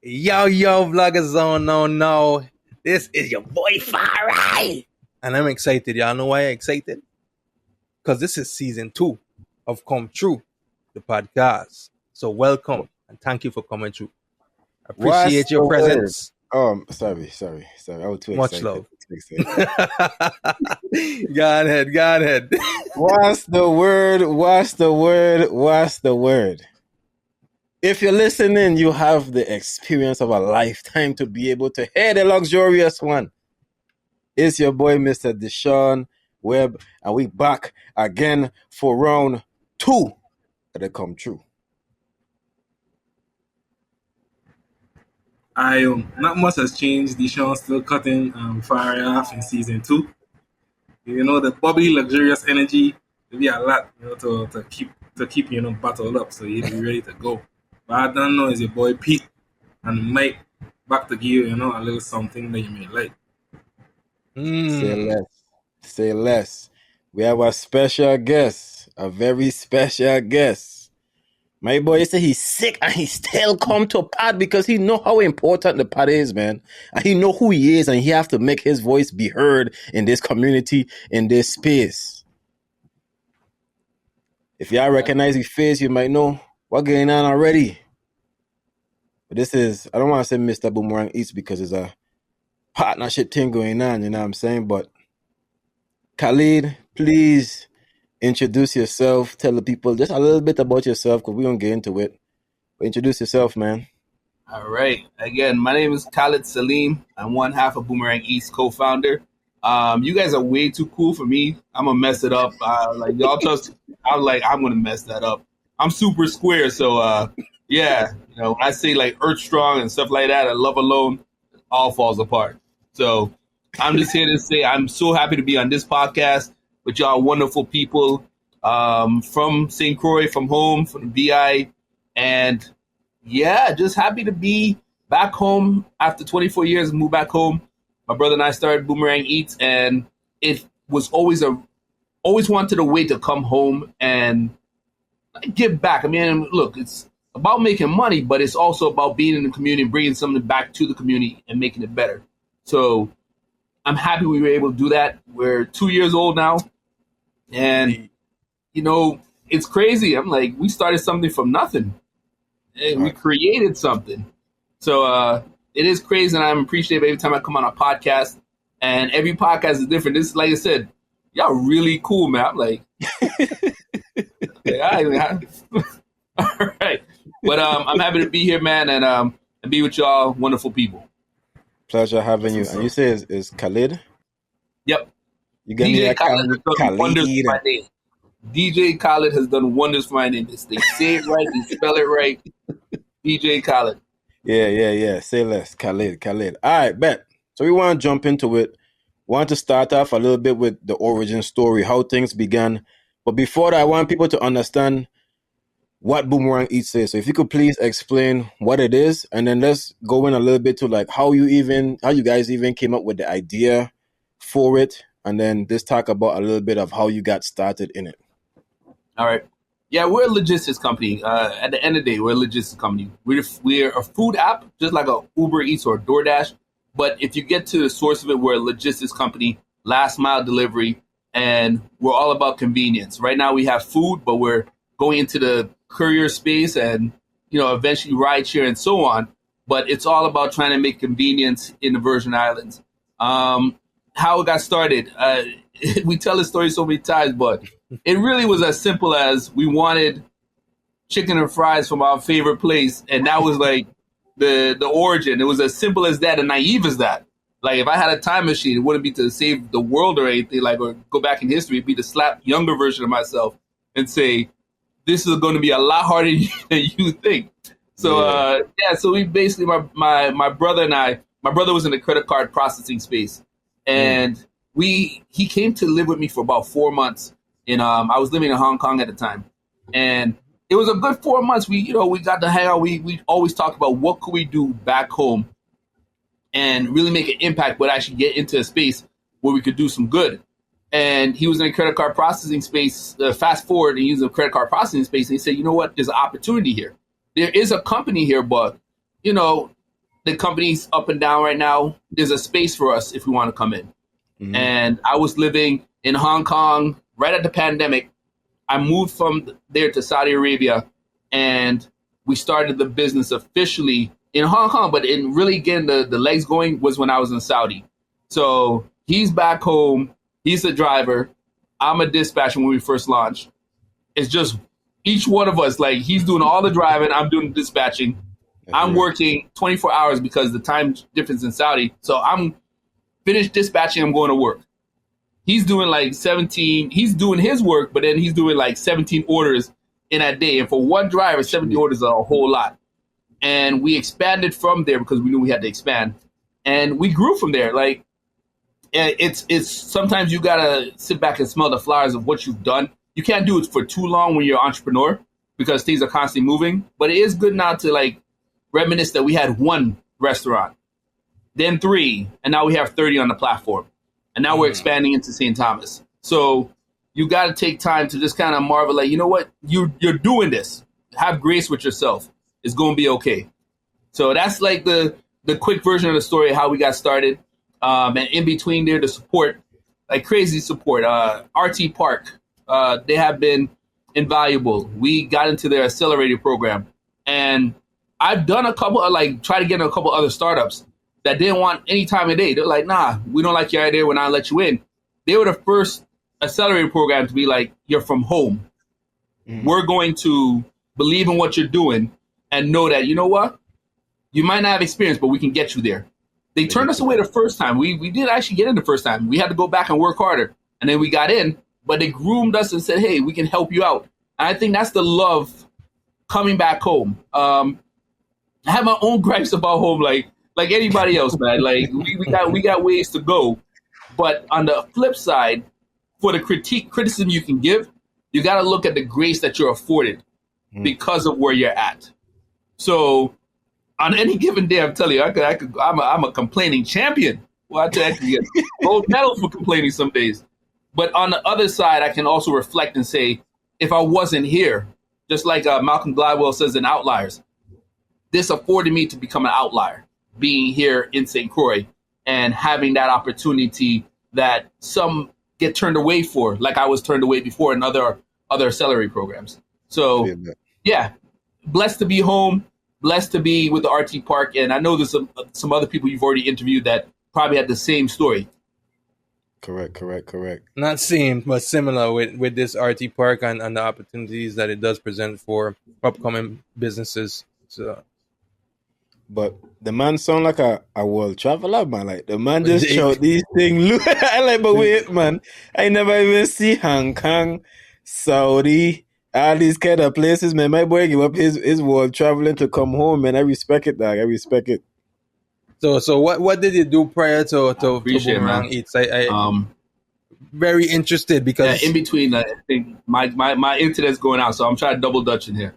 Yo, Vlogger Zone, no. This is your boy Farai. And I'm excited. Y'all know why I'm excited? Because this is season 2 of Come True, the podcast. So welcome and thank you for coming through. Appreciate your presence. Sorry. I was too Much excited. love. Go ahead. What's the word? If you're listening, you have the experience of a lifetime to be able to hear the luxurious one. It's your boy, Mr. Deshaun Webb, and we back again for round 2 of the Come True. Not much has changed. Deshaun still cutting fire off in season 2. You know, the bubbly, luxurious energy will be a lot, to keep bottled up, so you'll be ready to go. But I don't know, is your boy Pete and Mike back to give you, a little something that you may like. Say less. We have a special guest, a very special guest. My boy said he's sick and he still come to pod because he know how important the pod is, man. And he know who he is and he have to make his voice be heard in this community, in this space. If y'all recognize his face, you might know what's going on already. But this is, I don't want to say Mr. Boomerang Eats because it's a partnership thing going on, you know what I'm saying? But Khalid, please introduce yourself. Tell the people just a little bit about yourself because we're going to get into it. But introduce yourself, man. All right. Again, my name is Khalid Salim. I'm one half of Boomerang East co-founder. You guys are way too cool for me. I'm going to mess it up. Y'all just, I'm going to mess that up. I'm super square. So, yeah, when I say like Earth Strong and stuff like that, and Love Alone, all falls apart. So I'm just here to say I'm so happy to be on this podcast with y'all wonderful people from St. Croix, from home, from the VI. And yeah, just happy to be back home after 24 years and move back home. My brother and I started Boomerang Eats, and it was always wanted a way to come home and give back. I mean, look, it's about making money, but it's also about being in the community and bringing something back to the community and making it better. So I'm happy we were able to do that. We're 2 years old now. And, it's crazy. I'm like, we started something from nothing. And we created something. So it is crazy, and I'm appreciative every time I come on a podcast. And every podcast is different. This, like I said, y'all really cool, man. I'm like, all right. But I'm happy to be here, man, and be with y'all wonderful people. Pleasure having you. And you say it's Khalid? Yep. You got me wonders for my name. DJ Khalid has done wonders for my name. They say it right, they spell it right. DJ Khalid. Yeah. Say less. Khalid. All right, bet. So we want to jump into it. Want to start off a little bit with the origin story, how things began. But before that, I want people to understand what Boomerang Eats is. So if you could please explain what it is, and then let's go in a little bit to like how you guys even came up with the idea for it, and then just talk about a little bit of how you got started in it. All right. Yeah, we're a logistics company. At the end of the day, we're a logistics company. We're a food app, just like a Uber Eats or DoorDash. But if you get to the source of it, we're a logistics company, last mile delivery, and we're all about convenience. Right now we have food, but we're going into the courier space and, eventually rideshare and so on. But it's all about trying to make convenience in the Virgin Islands. How it got started, we tell the story so many times, but it really was as simple as we wanted chicken and fries from our favorite place. And that was like the origin. It was as simple as that and naive as that. Like if I had a time machine, it wouldn't be to save the world or anything, or go back in history. It'd be to slap younger version of myself and say, this is going to be a lot harder than you think. So, so we basically, my brother and I, my brother was in the credit card processing space. And he came to live with me for about 4 months. And I was living in Hong Kong at the time. And it was a good 4 months. We got to hang out. We always talked about what could we do back home and really make an impact, but actually get into a space where we could do some good. And he was in a credit card processing space. Fast forward, and he was in a credit card processing space. And he said, you know what? There's an opportunity here. There is a company here, but, the company's up and down right now. There's a space for us if we want to come in. Mhm. And I was living in Hong Kong right at the pandemic. I moved from there to Saudi Arabia, and we started the business officially in Hong Kong. But in really getting the legs going was when I was in Saudi. So he's back home. He's the driver. I'm a dispatcher when we first launched. It's just each one of us, like he's doing all the driving, I'm doing the dispatching. I'm working 24 hours because the time difference in Saudi. So I'm finished dispatching, I'm going to work. He's doing like 17, he's doing his work, but then he's doing like 17 orders in a day. And for one driver, 70 orders are a whole lot. And we expanded from there because we knew we had to expand. And we grew from there. Like it's sometimes you gotta sit back and smell the flowers of what you've done. You can't do it for too long when you're an entrepreneur because things are constantly moving. But it is good now to like reminisce that we had one restaurant, then 3, and now we have 30 on the platform. And now we're expanding into St. Thomas. So you got to take time to just kind of marvel, like, you know what? You're doing this. Have grace with yourself. It's going to be okay. So that's like the quick version of the story of how we got started. And in between there, the support, like crazy support. RT Park, they have been invaluable. We got into their accelerator program. And I've done a couple of try to get in a couple other startups that didn't want any time of day. They're like, nah, we don't like your idea. We're not let you in. They were the first accelerator program to be like, you're from home. We're going to believe in what you're doing and know that, you know what? You might not have experience, but we can get you there. They turned us away the first time. We did actually get in the first time. We had to go back and work harder. And then we got in, but they groomed us and said, hey, we can help you out. And I think that's the love coming back home. I have my own gripes about home, like anybody else, man. Like we got ways to go. But on the flip side, for the criticism you can give, you got to look at the grace that you're afforded because of where you're at. So on any given day, I'm telling you, I'm a complaining champion. Well, I tell you, I can get gold medal for complaining some days. But on the other side, I can also reflect and say, if I wasn't here, just like Malcolm Gladwell says in Outliers, this afforded me to become an outlier, being here in St. Croix and having that opportunity that some get turned away for, like I was turned away before in other accelerator programs. So, yeah, blessed to be home, blessed to be with the RT Park. And I know there's some other people you've already interviewed that probably had the same story. Correct. Not same, but similar with this RT Park and the opportunities that it does present for upcoming businesses. So, but the man sound like a world traveler, man. Like the man just showed these things. I like, but wait, man, I never even see Hong Kong, Saudi, all these kind of places, man. My boy give up his world traveling to come home, man. I respect it, dog. I respect it. So what did you do prior to Boomerang Eats? I very interested because in between, I think my internet's going out, so I'm trying to double dutch in here.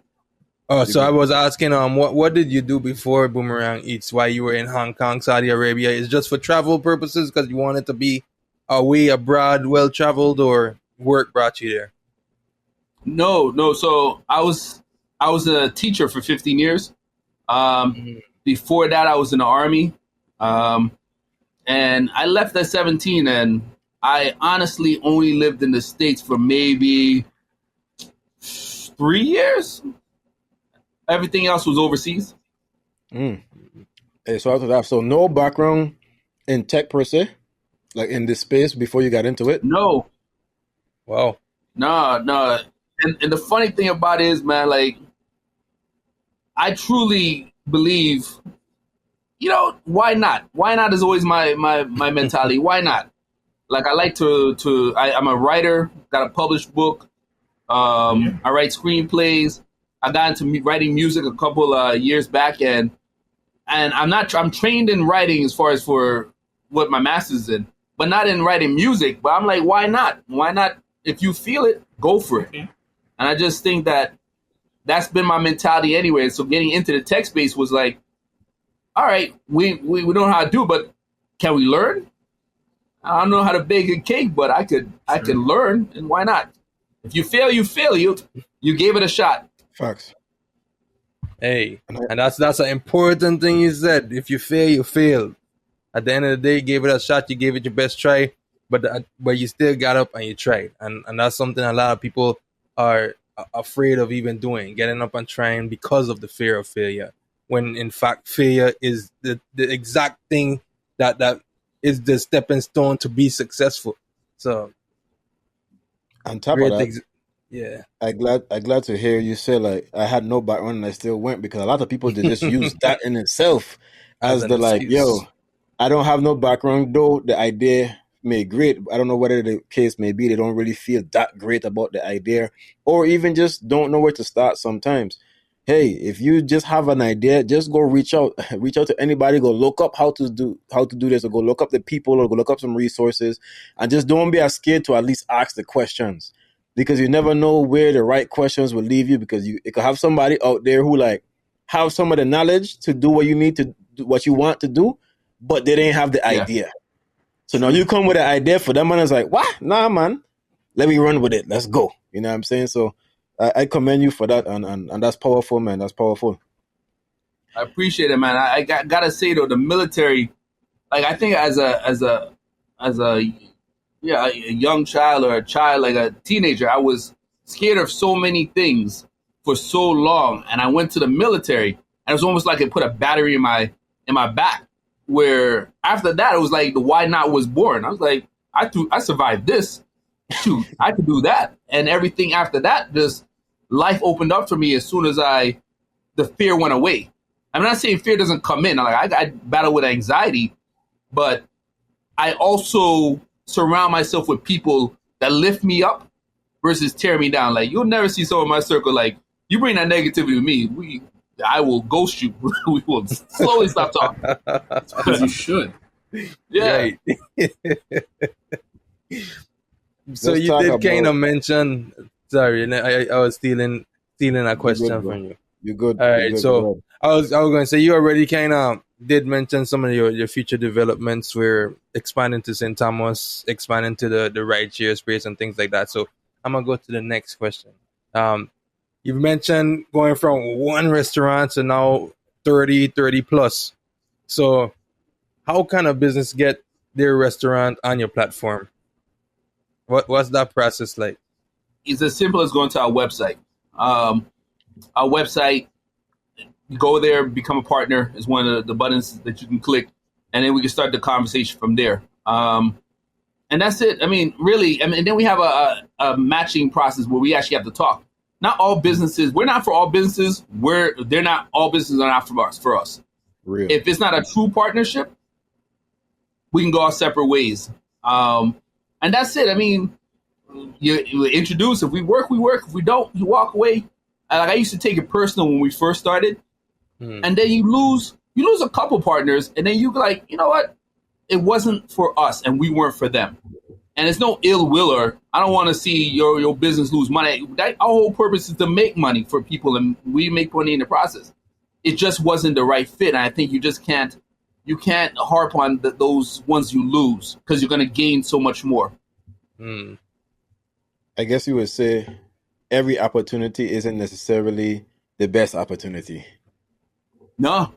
Oh, so I was asking, what did you do before Boomerang Eats? While you were in Hong Kong, Saudi Arabia? Is just for travel purposes because you wanted to be away abroad, well traveled, or work brought you there? No. So I was a teacher for 15 years. Before that, I was in the Army, and I left at 17. And I honestly only lived in the States for maybe 3 years. Everything else was overseas. Hey, so after that, so no background in tech per se, like in this space before you got into it? No. Wow. No. And the funny thing about it is, man, like, I truly believe, you know, why not? Why not is always my mentality. Why not? Like, I like I'm a writer, got a published book. I write screenplays. I got into writing music a couple years back, and I'm trained in writing as far as for what my master's is in, but not in writing music. But I'm like, why not? Why not? If you feel it, go for it. And I just think that's been my mentality anyway. So getting into the tech space was like, all right, we don't know how to do it, but can we learn? I don't know how to bake a cake, but I can learn, and why not? If you fail, you fail. You gave it a shot. Facts. Hey, and that's an important thing you said. If you fail, you failed. At the end of the day, you gave it a shot. You gave it your best try, but you still got up and you tried. And that's something a lot of people are afraid of even doing, getting up and trying because of the fear of failure. When in fact, failure is the exact thing that is the stepping stone to be successful. So, On top of that, yeah. I glad to hear you say like I had no background and I still went, because a lot of people they just use that in itself as an the like, excuse. yo, I don't have no background, though the idea may great. I don't know whether the case may be they don't really feel that great about the idea, or even just don't know where to start sometimes. Hey, if you just have an idea, just go reach out to anybody, go look up how to do this, or go look up the people, or go look up some resources, and just don't be as scared to at least ask the questions. Because you never know where the right questions will lead you, because it could have somebody out there who like have some of the knowledge to do what you need to do, what you want to do, but they didn't have the idea. So now you come with an idea for them and it's like, what? Nah, man, let me run with it. Let's go. You know what I'm saying? So I commend you for that, and that's powerful, man. That's powerful. I appreciate it, man. I gotta say though, the military, like I think as a young child or a child, like a teenager, I was scared of so many things for so long, and I went to the military, and it was almost like it put a battery in my back. Where after that, it was like the why not was born. I was like, I survived this. Shoot, I could do that, and everything after that, just life opened up for me as soon as the fear went away. I'm not saying fear doesn't come in. Like I battle with anxiety, but I also surround myself with people that lift me up versus tear me down. Like you'll never see someone in my circle like you bring that negativity with me. I will ghost you. We will slowly stop talking. Because you should. Yeah. So Let's you talk did kind about- of mention. Sorry, I was stealing a question good, bro. from you. You're good. All You're right, good, so you're good. I was going to say you already kind of did mention some of your future developments. We're expanding to St. Thomas, expanding to the ride share space and things like that. So I'm gonna go to the next question. You've mentioned going from one restaurant to now 30 plus. So how can a business get their restaurant on your platform? What's that process like? It's as simple as going to our website. Our website, you go there, become a partner is one of the buttons that you can click, and then we can start the conversation from there. And that's it. I mean, really, and then we have a matching process where we actually have to talk. Not all businesses, we're not for all businesses. They're not all businesses are not for us. Real. If it's not a true partnership, we can go our separate ways. And that's it. I mean, you introduce. If we work, we work. If we don't, you walk away. Like I used to take it personal when we first started, and then you lose a couple partners, and then you like, you know what? It wasn't for us, and we weren't for them. And it's no ill will, or I don't want to see your business lose money. Our whole purpose is to make money for people, and we make money in the process. It just wasn't the right fit, and I think you just can't harp on those ones you lose because you're going to gain so much more. I guess you would say every opportunity isn't necessarily the best opportunity. No.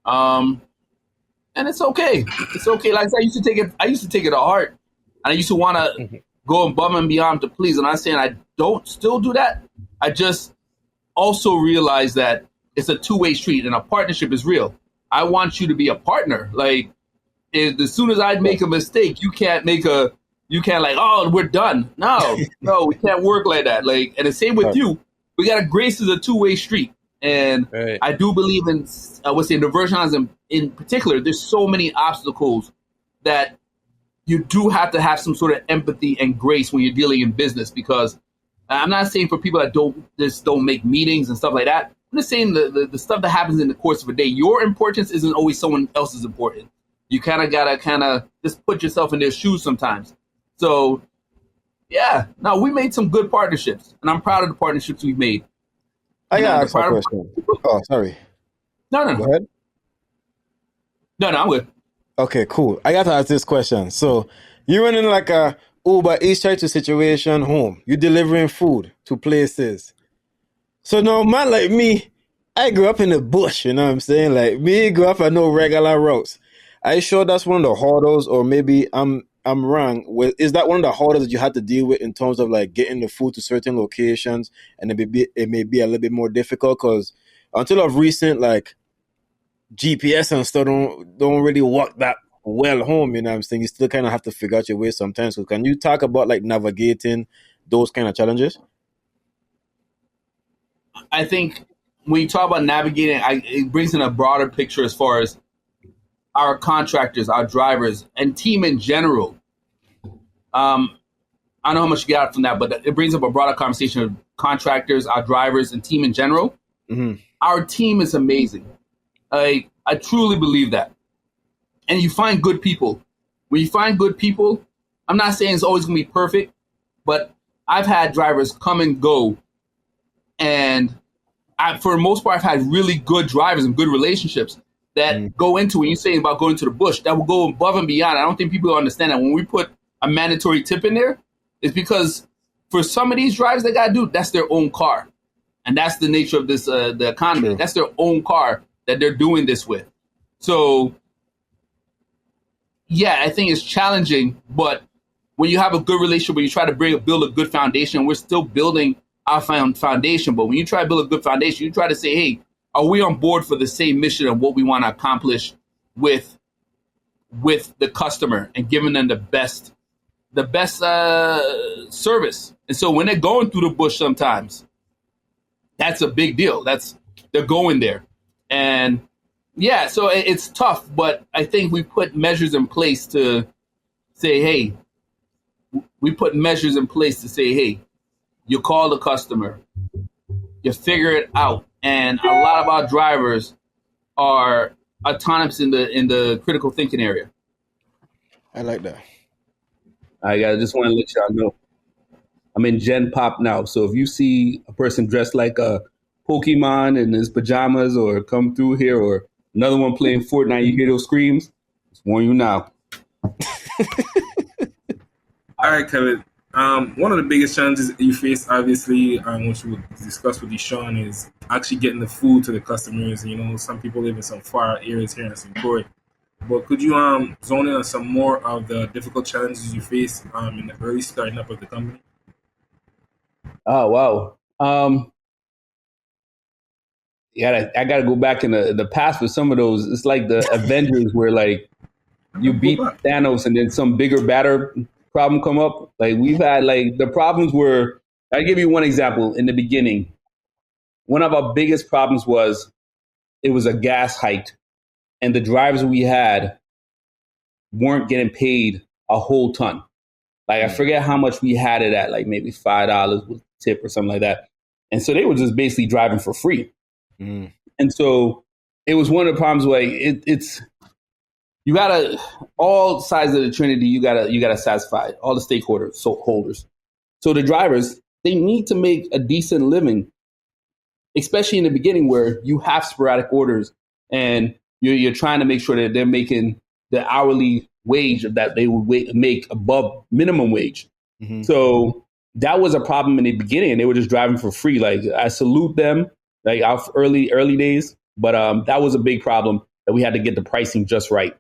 And it's okay. It's okay. Like I said, I used to take it to heart. And I used to want to go above and beyond to please. And I'm saying I don't still do that. I just also realize that it's a two-way street and a partnership is real. I want you to be a partner. Like as soon as I make a mistake, you can't like, oh, we're done. No, we can't work like that. Like, and the same with you. We got to grace is a two-way street. And Right. I do believe in, I would say, in the Virgins in particular, there's so many obstacles that you do have to have some sort of empathy and grace when you're dealing in business. Because I'm not saying for people that don't make meetings and stuff like that. I'm just saying the stuff that happens in the course of a day, your importance isn't always someone else's important. You kind of got to just put yourself in their shoes sometimes. So, yeah, no, we made some good partnerships, and I'm proud of the partnerships we've made. I You know, got the ask a part of- question. Oh, sorry. No, Go ahead. I'm good. Okay, cool. I got to ask this question. So you're running like a Uber Eats type of situation home. You're delivering food to places. So now, man like me, I grew up in the bush, you know what I'm saying? Like me grew up, I know regular routes. I sure that's one of the hurdles, or maybe I'm wrong. Is that one of the hurdles that you had to deal with in terms of like getting the food to certain locations, and it may be a little bit more difficult because until of recent, like GPS and stuff don't really work that well home. You know what I'm saying? You still kind of have to figure out your way sometimes. So can you talk about like navigating those kind of challenges? I think when you talk about navigating, it brings in a broader picture as far as our contractors, our drivers, and team in general. I don't know how much you get out from that, but it brings up a broader conversation of contractors, our drivers, and team in general. Mm-hmm. Our team is amazing. I truly believe that. And you find good people. When you find good people, I'm not saying it's always going to be perfect, but I've had drivers come and go. And for the most part, I've had really good drivers and good relationships that go into, when you're saying about going to the bush, that will go above and beyond. I don't think people understand that when we put a mandatory tip in there, it's because for some of these drivers they got to do, that's their own car. And that's the nature of this, the economy. That's their own car that they're doing this with. So, yeah, I think it's challenging, but when you have a good relationship, when you try to build a good foundation, we're still building our foundation. But when you try to build a good foundation, you try to say, hey, are we on board for the same mission of what we want to accomplish with the customer and giving them the best service? And so when they're going through the bush sometimes, that's a big deal. They're going there. And yeah, so it's tough, but I think we put measures in place to say, hey, you call the customer, you figure it out. And a lot of our drivers are autonomous in the critical thinking area. I like that. I just want to let y'all know, I'm in Gen Pop now. So if you see a person dressed like a Pokemon in his pajamas or come through here, or another one playing Fortnite, you hear those screams, just warn you now. All right, Kevin. One of the biggest challenges you face, obviously, which we'll discuss with Deshaun, is actually getting the food to the customers. You know, some people live in some far areas here in St. Croix. But could you zone in on some more of the difficult challenges you face in the early starting up of the company? Oh, wow. I got to go back in the past for some of those. It's like the Avengers where like you beat Thanos and then some bigger, badder problem come up. Like we've had like the problems were, I'll give you one example. In the beginning, one of our biggest problems was it was a gas hike and the drivers we had weren't getting paid a whole ton. Like I forget how much we had it at, like maybe $5 with tip or something like that. And so they were just basically driving for free. And so it was one of the problems where it's you gotta, all sides of the Trinity, you gotta satisfy all the stakeholders. So the drivers, they need to make a decent living, especially in the beginning where you have sporadic orders and you're trying to make sure that they're making the hourly wage that they would make above minimum wage. Mm-hmm. So that was a problem in the beginning, and they were just driving for free. Like I salute them, like our early days, but that was a big problem that we had to get the pricing just right.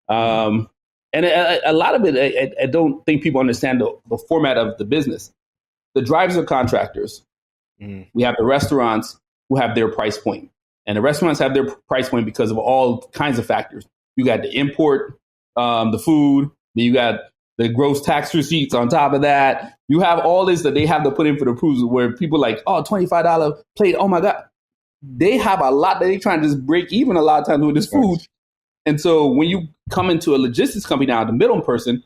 And a lot of it, I don't think people understand the format of the business. The drivers are contractors. We have the restaurants who have their price point, and the restaurants have their price point because of all kinds of factors. You got the import, the food, then you got the gross tax receipts on top of that. You have all this that they have to put in for the cruise where people are like, oh, $25 plate. Oh my God. They have a lot that they trying to just break even a lot of times with this food. And so when you come into a logistics company now, the middle person,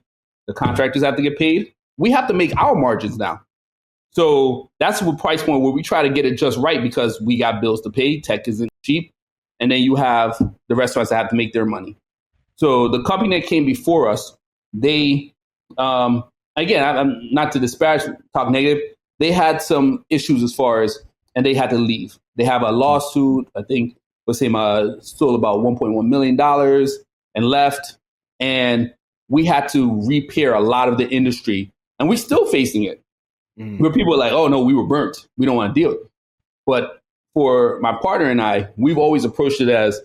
the contractors have to get paid. We have to make our margins now. So that's the price point where we try to get it just right because we got bills to pay. Tech isn't cheap. And then you have the restaurants that have to make their money. So the company that came before us, they, again, I'm not to disparage, talk negative. They had some issues as far as, and they had to leave. They have a lawsuit, I think, was him stole about $1.1 million and left. And we had to repair a lot of the industry. And we're still facing it. Where people are like, oh, no, we were burnt. We don't want to deal with it. But for my partner and I, we've always approached it as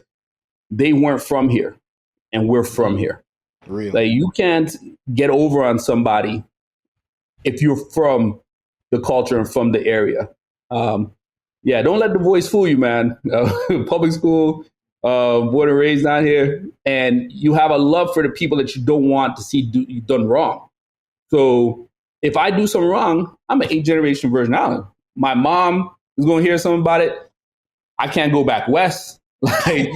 they weren't from here and we're from here. Real. Like you can't get over on somebody if you're from the culture and from the area. Yeah, don't let the voice fool you, man. Public school, born and raised down here, and you have a love for the people that you don't want to see done wrong. So if I do something wrong, I'm an 8th generation Virgin Island. My mom is going to hear something about it. I can't go back west. Like,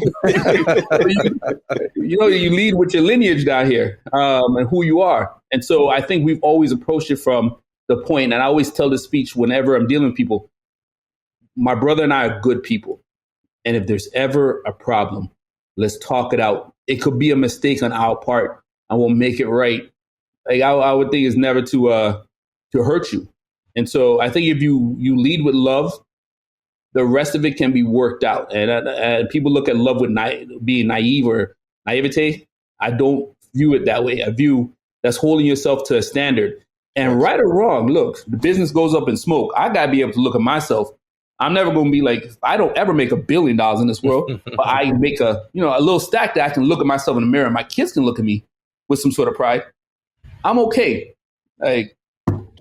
you know, you lead with your lineage down here and who you are. And so I think we've always approached it from the point, and I always tell this speech whenever I'm dealing with people, my brother and I are good people. And if there's ever a problem, let's talk it out. It could be a mistake on our part and we'll make it right. Like I would think it's never to hurt you. And so I think if you lead with love, the rest of it can be worked out. And people look at love with being naive or naivete. I don't view it that way. I view that's holding yourself to a standard. And right or wrong, look, the business goes up in smoke. I got to be able to look at myself. I'm never going to be like, I don't ever make $1 billion in this world, but I make a little stack that I can look at myself in the mirror. My kids can look at me with some sort of pride. I'm okay. Like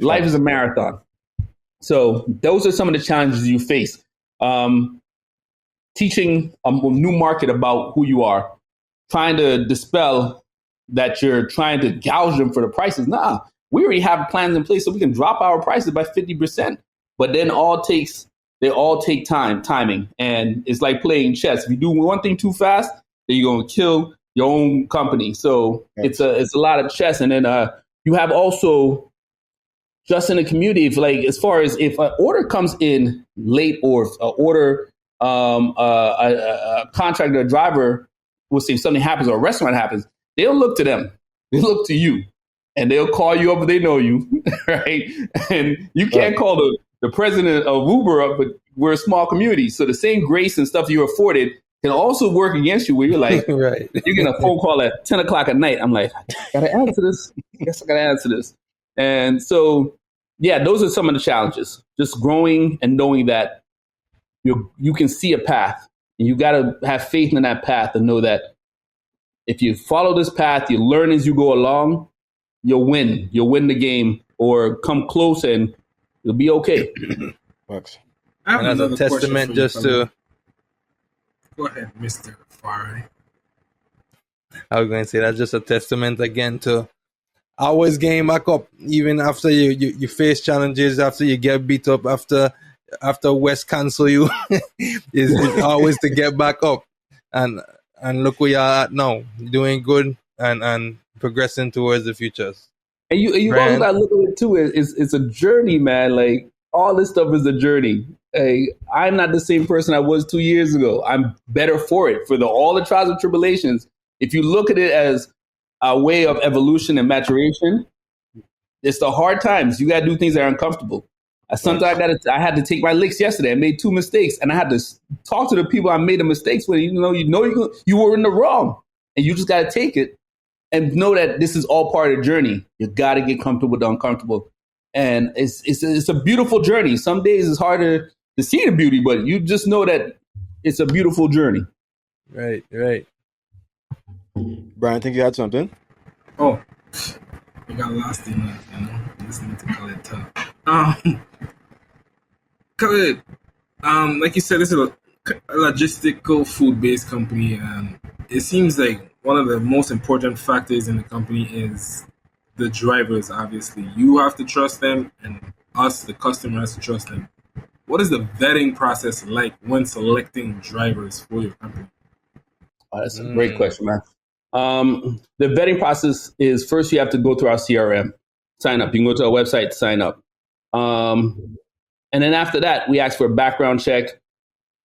life is a marathon. So those are some of the challenges you face. Teaching a new market about who you are, trying to dispel that you're trying to gouge them for the prices. Nah, we already have plans in place so we can drop our prices by 50%. But then they all take timing. And it's like playing chess. If you do one thing too fast, then you're going to kill your own company. So it's a lot of chess. And then you have also just in the community, as far as if an order comes in late or if an order, a contractor, a driver, will say if something happens or a restaurant happens, they don't look to them. They look to you. And they'll call you up if they know you, right? And you can't call the president of Uber up, but we're a small community. So the same grace and stuff you afforded can also work against you where you're like, right. You get a phone call at 10 o'clock at night. I'm like, I gotta answer this. Yes, I gotta answer this. And so, yeah, those are some of the challenges. Just growing and knowing that you can see a path. And you gotta have faith in that path and know that if you follow this path, you learn as you go along, you'll win. You'll win the game or come close and you'll be okay. Works. I have And as a another question testament, for you, just fella. to, Go ahead, Mr. Farai. I was going to say that's just a testament again to always getting back up, even after you face challenges, after you get beat up, after West cancel you, is always to get back up and look where you're at now, doing good and progressing towards the futures. And you always gotta look at it too. It's a journey, man. Like all this stuff is a journey. Hey, I'm not the same person I was 2 years ago. I'm better for it, for all the trials and tribulations. If you look at it as a way of evolution and maturation, it's the hard times. You gotta do things that are uncomfortable. Sometimes I had to take my licks yesterday. I made 2 mistakes, and I had to talk to the people I made the mistakes with. You were in the wrong, and you just gotta take it and know that this is all part of the journey. You gotta get comfortable with the uncomfortable, and it's a beautiful journey. Some days it's harder to see the beauty, but you just know that it's a beautiful journey. Right. Brian, I think you had something. Oh, I got lost in that, listening to Khaled talk. Khaled, like you said, this is a logistical food-based company, and it seems like one of the most important factors in the company is the drivers. Obviously, you have to trust them, and us, the customer, has to trust them. What is the vetting process like when selecting drivers for your company? Oh, that's a great question, man. The vetting process is first you have to go through our CRM, sign up. You can go to our website, sign up. And then after that, we ask for a background check,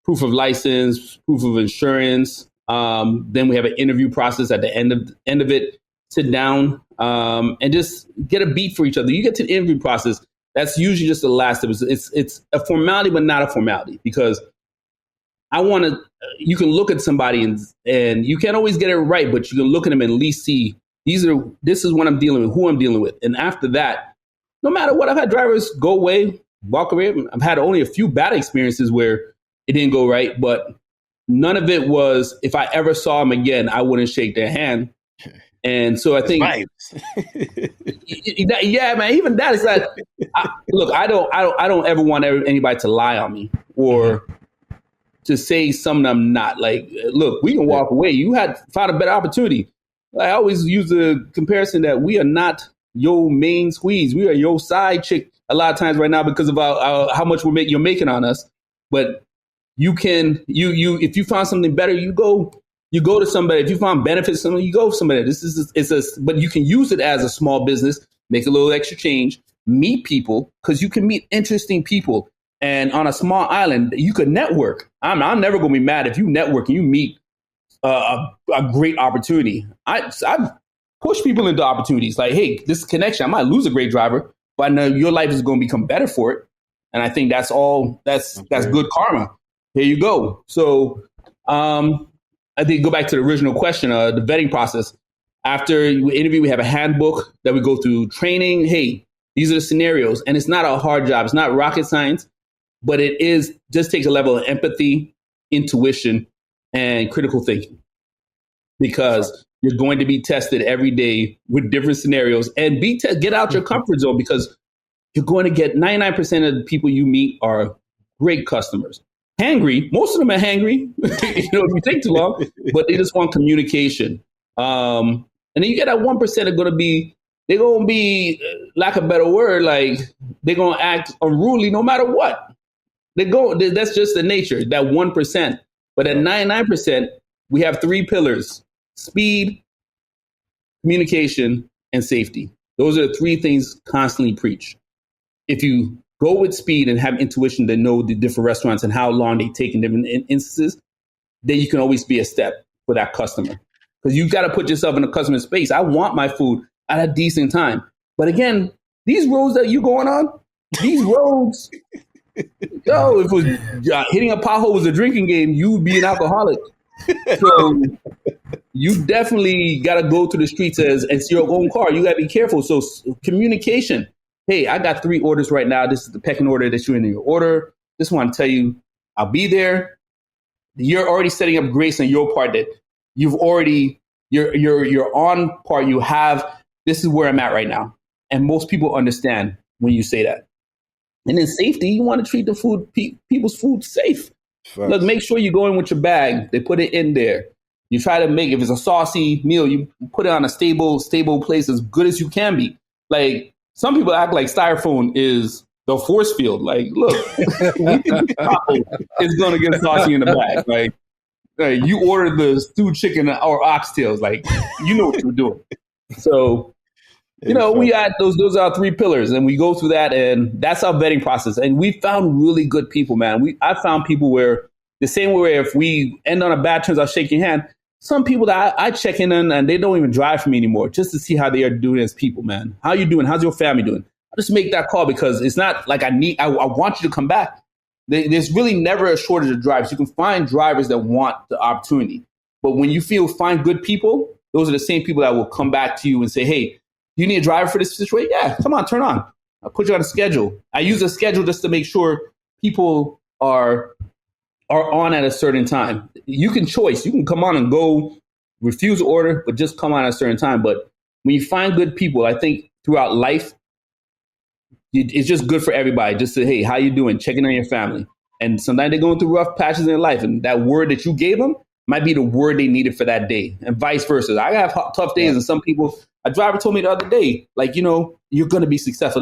proof of license, proof of insurance. Then we have an interview process at the end of it. Sit down and just get a beat for each other. You get to the interview process. That's usually just the last step. It's a formality, but not a formality, because you can look at somebody and you can't always get it right, but you can look at them and at least see this is what I'm dealing with, who I'm dealing with. And after that, no matter what, I've had drivers go away, walk away. I've had only a few bad experiences where it didn't go right, but none of it was, if I ever saw them again, I wouldn't shake their hand. And so I think, yeah, man, even that is that. Look, I don't ever want anybody to lie on me or to say something I'm not. Like, look, we can walk away. You had found a better opportunity. I always use the comparison that we are not your main squeeze. We are your side chick a lot of times right now because of how much you're making on us. But you can, if you found something better, you go to somebody. If you find benefits, something, you go to somebody. But you can use it as a small business, make a little extra change, meet people, because you can meet interesting people. And on a small island, you could network. I'm never going to be mad if you network and you meet a great opportunity. I push people into opportunities. Like, hey, this connection, I might lose a great driver, but I know your life is going to become better for it. And I think that's good karma. Here you go. So I think go back to the original question, the vetting process. After we interview, we have a handbook that we go through training. Hey, these are the scenarios. And it's not a hard job. It's not rocket science, but it just takes a level of empathy, intuition, and critical thinking. Because you're going to be tested every day with different scenarios and get out your comfort zone, because you're going to get 99% of the people you meet are great customers. Hangry, most of them are hangry, if you take too long, but they just want communication. And then you get that 1% are going to be, they're going to be, lack of a better word, like they're going to act unruly no matter what. That's just the nature, that 1%. But at 99%, we have 3 pillars: speed, communication, and safety. Those are the 3 things constantly preach. If you go with speed and have intuition to know the different restaurants and how long they take in different instances, then you can always be a step for that customer. Because you got to put yourself in a customer space. I want my food at a decent time. But again, these roads that you going on, these roads, if it was hitting a pothole was a drinking game, you would be an alcoholic. So you definitely got to go to the streets as it's your own car. You got to be careful. So communication. Hey, I got 3 orders right now. This is the pecking order that you're in your order. Just want to tell you, I'll be there. You're already setting up grace on your part that you've already, you're on part. You have, this is where I'm at right now. And most people understand when you say that. And then safety, you want to treat the food, people's food safe. Right. Look, make sure you go in with your bag. They put it in there. You try to make, if it's a saucy meal, you put it on a stable place as good as you can be. Like, some people act like styrofoam is the force field. Like, look, it's going to get saucy in the bag. Like, you ordered the stewed chicken or oxtails. Like, you know what you're doing. So, we had those are our 3 pillars, and we go through that, and that's our vetting process. And we found really good people, man. I found people where the same way if we end on a bad terms, I'll shake your hand. Some people that I check in on and they don't even drive for me anymore just to see how they are doing as people, man. How you doing? How's your family doing? I just make that call because it's not like I want you to come back. There's really never a shortage of drivers. You can find drivers that want the opportunity. But when you find good people, those are the same people that will come back to you and say, hey, you need a driver for this situation? Yeah, come on, turn on. I'll put you on a schedule. I use a schedule just to make sure people are on at a certain time. You can choice. You can come on and go, refuse the order, but just come on at a certain time. But when you find good people, I think throughout life, it's just good for everybody. Just say, hey, how you doing? Checking on your family. And sometimes they're going through rough patches in their life. And that word that you gave them might be the word they needed for that day. And vice versa. I have tough days. And some people, a driver told me the other day, like, you're going to be successful.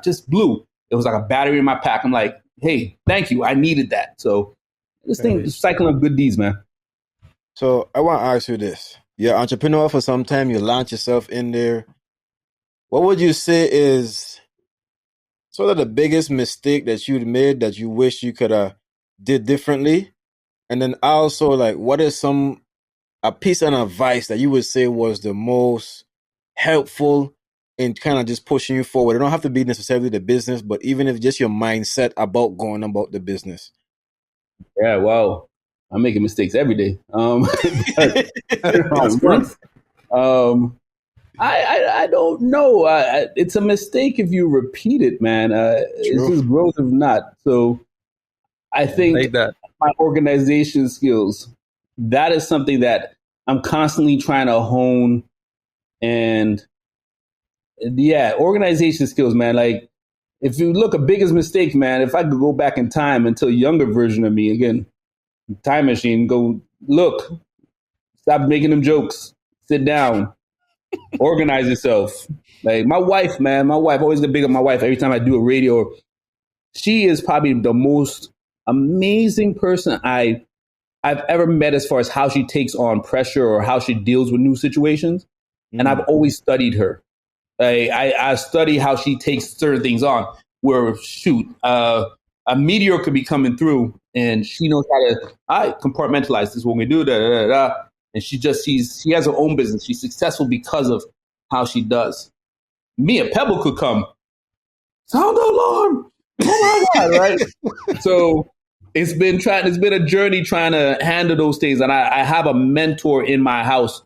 Just blew. It was like a battery in my pack. I'm like, hey, thank you. I needed that. So this thing is cycling of good deeds, man. So I want to ask you this. You're an entrepreneur for some time. You launch yourself in there. What would you say is sort of the biggest mistake that you'd made that you wish you could have did differently? And then also, like, what is a piece of advice that you would say was the most helpful in kind of just pushing you forward? It don't have to be necessarily the business, but even if just your mindset about going about the business. Yeah, well, I'm making mistakes every day. I don't know. It's a mistake if you repeat it, man. It's just growth if not. So I think my organization skills. That is something that I'm constantly trying to hone. And yeah, organization skills, man. Like, if you look at biggest mistake, man, if I could go back in time until a younger version of me, again, time machine, go look, stop making them jokes, sit down, organize yourself. Like my wife, man, always get big up my wife every time I do a radio. She is probably the most amazing person I've ever met as far as how she takes on pressure or how she deals with new situations. And I've always studied her. I study how she takes certain things on. Where a meteor could be coming through, and she knows how to compartmentalize this. Is what we do, and she has her own business. She's successful because of how she does. Me, a pebble could come. Sound the alarm! Oh my god! Right. So it's been a journey trying to handle those things, and I have a mentor in my house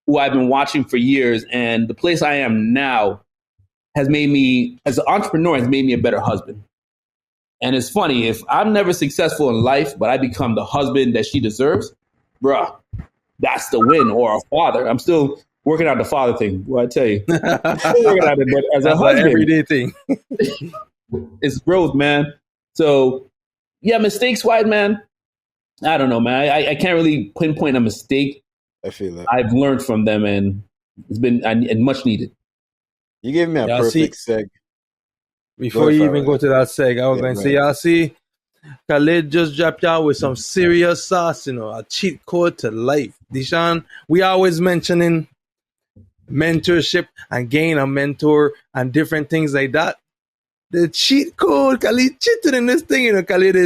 who I've been watching for years, and the place I am now has made me, as an entrepreneur, has made me a better husband. And it's funny, if I'm never successful in life, but I become the husband that she deserves, bruh, that's the win. Or a father. I'm still working out the father thing. Well, I tell you, still working out it, but as a husband, everyday thing. It's growth, man. So yeah, mistakes wise, man. I don't know, man. I can't really pinpoint a mistake. I feel that. I've learned from them, and it's been and much needed. You gave me a perfect seg. Before you even go to that seg, I was going to say, y'all see, Khalid just dropped out with some serious sauce, a cheat code to life. Deshaun, we always mentioning mentorship and gain a mentor and different things like that. The cheat code, Khalid cheated in this thing, Khalid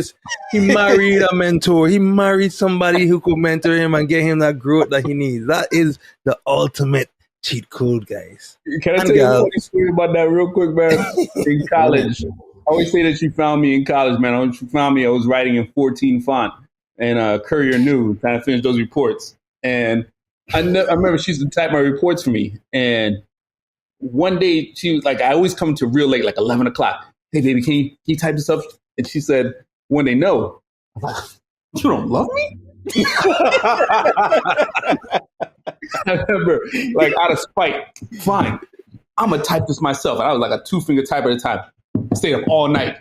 he married a mentor. He married somebody who could mentor him and get him that growth that he needs. That is the ultimate cheat code, guys. Can I tell you a funny story about that real quick, man? In college, I always say that she found me in college, man. When she found me, I was writing in 14 font and Courier News, trying to finish those reports. And I remember she used to type my reports for me. And one day she was like, I always come to real late, like 11 o'clock. Hey, baby, can you type this up? And she said, one day, no. I'm like, you don't love me? I remember, like, out of spite, fine, I'm going to type this myself. And I was like a 2-finger typer at a time. Stayed up all night.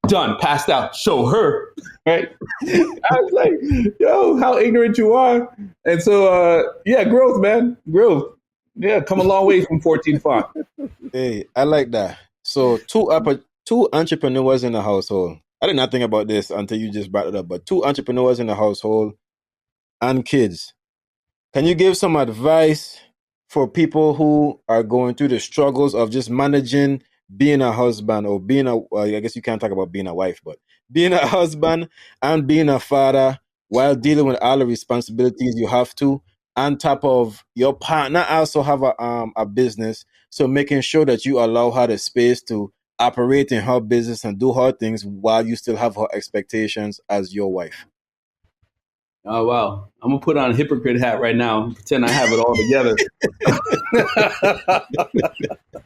Done, passed out, show her, right? I was like, yo, how ignorant you are. And so, yeah, growth, man, growth. Yeah, come a long way from 14 font. Hey, I like that. So two entrepreneurs in the household. I did not think about this until you just brought it up, but 2 entrepreneurs in the household and kids. Can you give some advice for people who are going through the struggles of just managing being a husband or being I guess you can't talk about being a wife, but being a husband and being a father while dealing with all the responsibilities you have to, on top of your partner also have a business. So making sure that you allow her the space to operate in her business and do her things while you still have her expectations as your wife. Oh, wow. I'm going to put on a hypocrite hat right now and pretend I have it all together.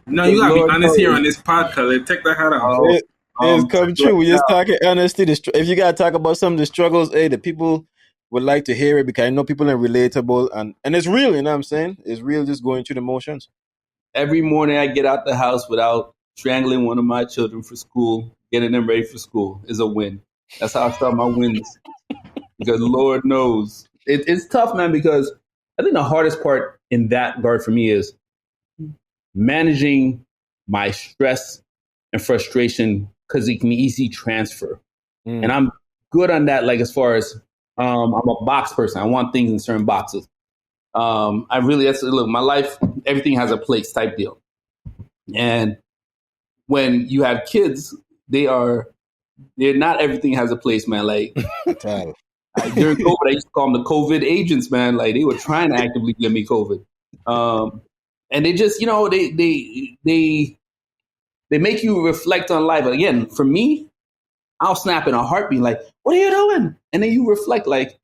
No, you got to be honest here on this podcast. Take that hat off. It's come true. We're just talking honesty. If you got to talk about some of the struggles, the people would like to hear it because I know people are relatable and it's real, you know what I'm saying? It's real, just going through the motions. Every morning I get out the house without strangling one of my children for school, getting them ready for school is a win. That's how I start my wins. Because Lord knows it's tough, man, because I think the hardest part in that regard for me is managing my stress and frustration because it can easily transfer. And I'm good on that, like as far as I'm a box person. I want things in certain boxes. Look, my life, everything has a place type deal. And when you have kids, they're not everything has a place, man. Like during COVID, I used to call them the COVID agents, man. Like they were trying to actively give me COVID. And they just, they make you reflect on life. Again, for me, I'll snap in a heartbeat, like, what are you doing? And then you reflect, like,